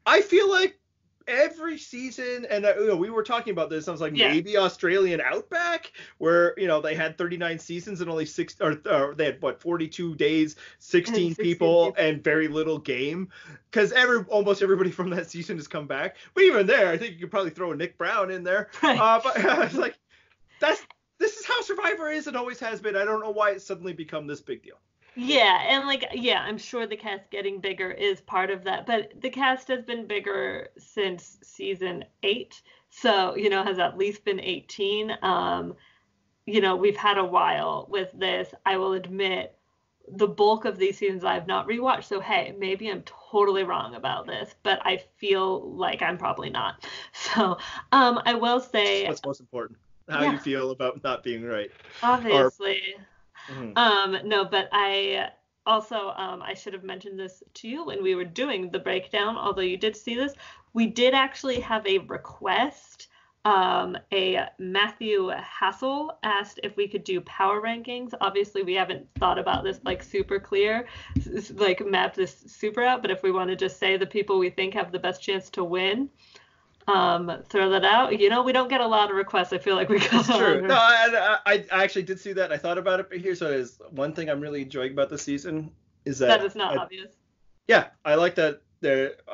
B: I feel like every season, and we were talking about this. I was like,
A: Yeah,
B: maybe Australian Outback, where they had 39 seasons and only six, or they had what 42 days,
A: and
B: 16
A: 16
B: people,
A: people.
B: and very little game, because almost everybody from that season has come back. But even there, I think you could probably throw a Nick Brown in there.
A: Right.
B: But it's like that's this is how Survivor is and always has been. I don't know why it's suddenly become this big deal.
A: Yeah, and like, yeah, I'm sure the cast getting bigger is part of that, but the cast has been bigger since season 8, so, has at least been 18. We've had a while with this. I will admit, the bulk of these seasons I have not rewatched, so hey, maybe I'm totally wrong about this, but I feel like I'm probably not. So, I will say,
B: What's most important? How you
A: yeah,
B: feel about not being right, or
A: obviously.
B: mhm.
A: No, but I also I should have mentioned this to you when we were doing the breakdown, although you did see this. We did actually have a request. A Matthew Hassel asked if we could do power rankings. Obviously, we haven't thought about this like super clear, like map this super out, but if we want to just say the people we think have the best chance to win, throw that out. We don't get a lot of requests. I feel like we got
B: It's true. No,
A: on.
B: I actually did see that. I thought about it, but here's what it is. One thing I'm really enjoying about the season is
A: That
B: that
A: is not obvious.
B: yeah, I like that.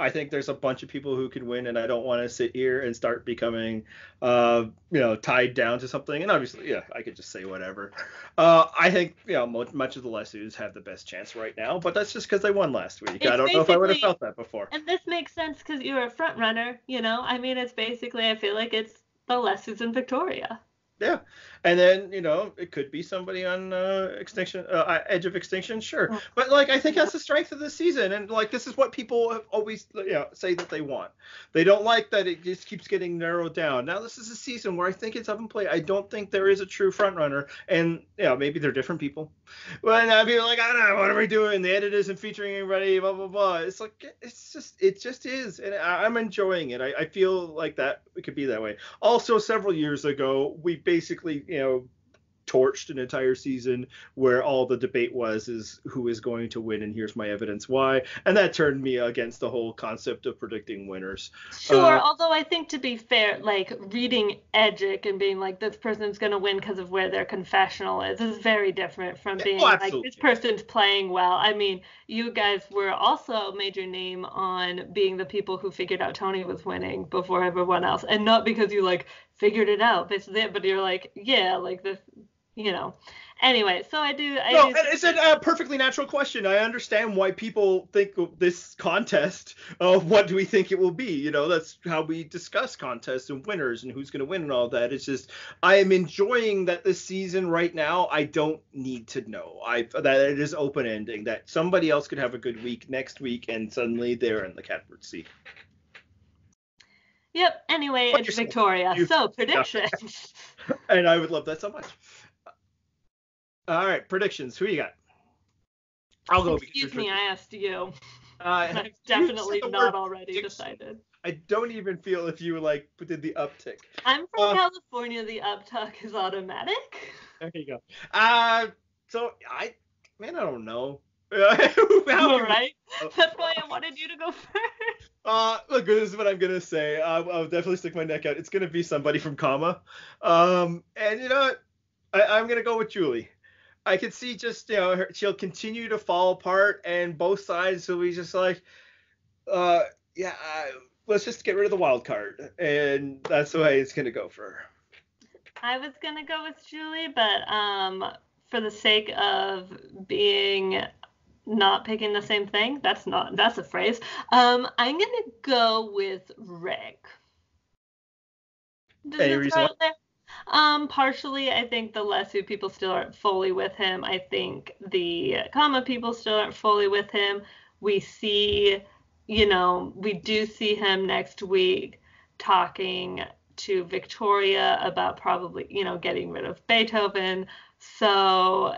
B: I think there's a bunch of people who can win, and I don't want to sit here and start becoming, tied down to something. And obviously, yeah, I could just say whatever. I think much of the Lesus have the best chance right now, but that's just because they won last week. I
A: It's
B: don't know if I would have
A: basically,
B: felt that before.
A: and this makes sense because you're a front runner. I mean, it's basically, I feel like it's the Les Susan Victoria.
B: Yeah, and then it could be somebody on Extinction, Edge of Extinction, sure.
A: Oh,
B: But like I think
A: yeah.
B: that's the strength of the season, and like this is what people have always say that they want. They don't like that it just keeps getting narrowed down. Now this is a season where I think it's up in play. I don't think there is a true front runner, and maybe they're different people. Well, now people are like, I don't know, what are we doing? The edit isn't featuring anybody, blah blah blah. It's like it just is, and I'm enjoying it. I feel like that it could be that way. Also, several years ago, we basically, torched an entire season where all the debate is who is going to win, and here's my evidence why, and that turned me against the whole concept of predicting winners.
A: Sure, although I think to be fair, like reading Edgic and being like this person's gonna win because of where their confessional is very different from
B: Yeah,
A: being
B: oh,
A: like this
B: absolutely.
A: person's playing well. I mean, you guys were also made your name on being the people who figured out Tony was winning before everyone else, and not because you like figured it out, but you're like, yeah, like this. you know. Anyway, so I
B: No,
A: do
B: and
A: think
B: it's a perfectly natural question. I understand why people think of this contest of what do we think it will be. You know, that's how we discuss contests and winners and who's going to win and all that. It's just I am enjoying that this season right now. I don't need to know. That it is open ending. That somebody else could have a good week next week and suddenly they're in the catbird seat.
A: yep. Anyway,
B: But
A: it's
B: yourself,
A: Victoria.
B: you,
A: So
B: yeah,
A: predictions.
B: and I would love that so much. All right, predictions. Who you got? I'll go because you're
A: Excuse me,
B: tricky.
A: I asked you. And I've
B: You said
A: definitely
B: the
A: not
B: word
A: already
B: prediction.
A: decided.
B: I don't even feel if you like did the uptick.
A: I'm from
B: Uh,
A: California. The uptuck is automatic.
B: there you go. Uh, so man, I don't know. How
A: All
B: can we?
A: right. That's why I wanted you to go first.
B: Look, this is what I'm gonna say. I'll definitely stick my neck out. It's gonna be somebody from Comma. And you know what? I'm gonna go with Julie. I could see just she'll continue to fall apart, and both sides will be just like, uh, yeah, let's just get rid of the wild card, and that's the way it's gonna go for her.
A: I was gonna go with Julie, but for the sake of being not picking the same thing, that's a phrase. I'm gonna go with Rick. Does
B: Any
A: it
B: reason why?
A: start there? Partially, I think the less who people still aren't fully with him. I think the comma people still aren't fully with him. We see, we do see him next week talking to Victoria about probably, getting rid of Beethoven. So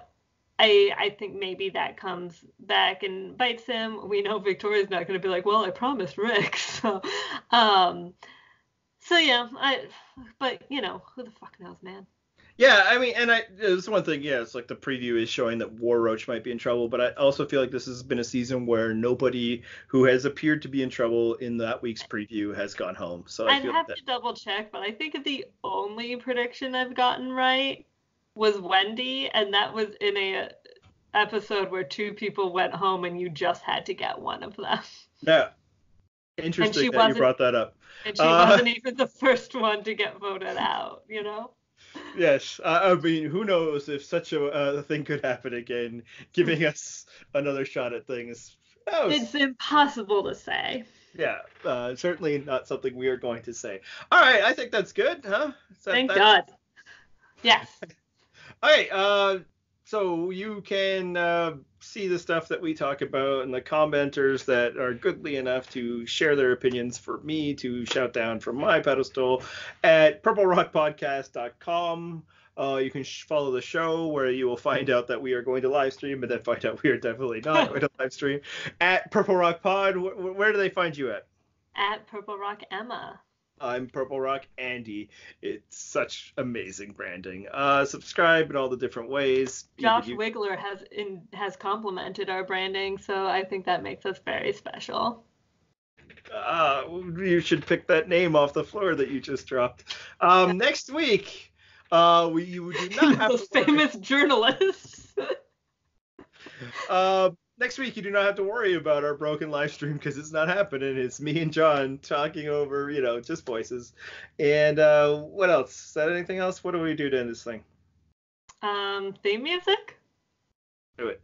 A: I think maybe that comes back and bites him. We know Victoria's not going to be like, well, I promised Rick. Um, so yeah, but who the fuck knows, man?
B: Yeah, I mean, and there's one thing. Yeah, it's like the preview is showing that War Roach might be in trouble, but I also feel like this has been a season where nobody who has appeared to be in trouble in that week's preview has gone home. So I
A: I'd
B: feel like
A: have
B: that.
A: to double check, but I think the only prediction I've gotten right was Wendy, and that was in a episode where two people went home and you just had to get one of them.
B: Yeah,
A: And
B: interesting
A: she
B: that you
A: wasn't
B: brought that up.
A: and she
B: Uh,
A: wasn't even the first one to get voted out?
B: yes, I mean, who knows if such a thing could happen again, giving us another shot at things. That was,
A: It's impossible to say.
B: yeah, certainly not something we are going to say. All right, I think that's good, huh? So
A: Thank
B: that's
A: God. Yes.
B: all right. So you can see the stuff that we talk about and the commenters that are goodly enough to share their opinions for me to shout down from my pedestal at purplerockpodcast.com. You can follow the show where you will find out that we are going to live stream and then find out we are definitely not going to live stream at Purple Rock Pod. Where do they find you at?
A: At Purple Rock Emma.
B: I'm Purple Rock Andy. It's such amazing branding. Subscribe in all the different ways. Either
A: Josh
B: you,
A: Wigler has complimented our branding, so I think that makes us very special.
B: you should pick that name off the floor that you just dropped. Next week, you do
A: He
B: not
A: was
B: have
A: a
B: to worry.
A: famous journalist.
B: Next week, you do not have to worry about our broken live stream because it's not happening. It's me and John talking over, just voices. And what else? Is that anything else? What do we do to end this thing?
A: Theme music?
B: Do it.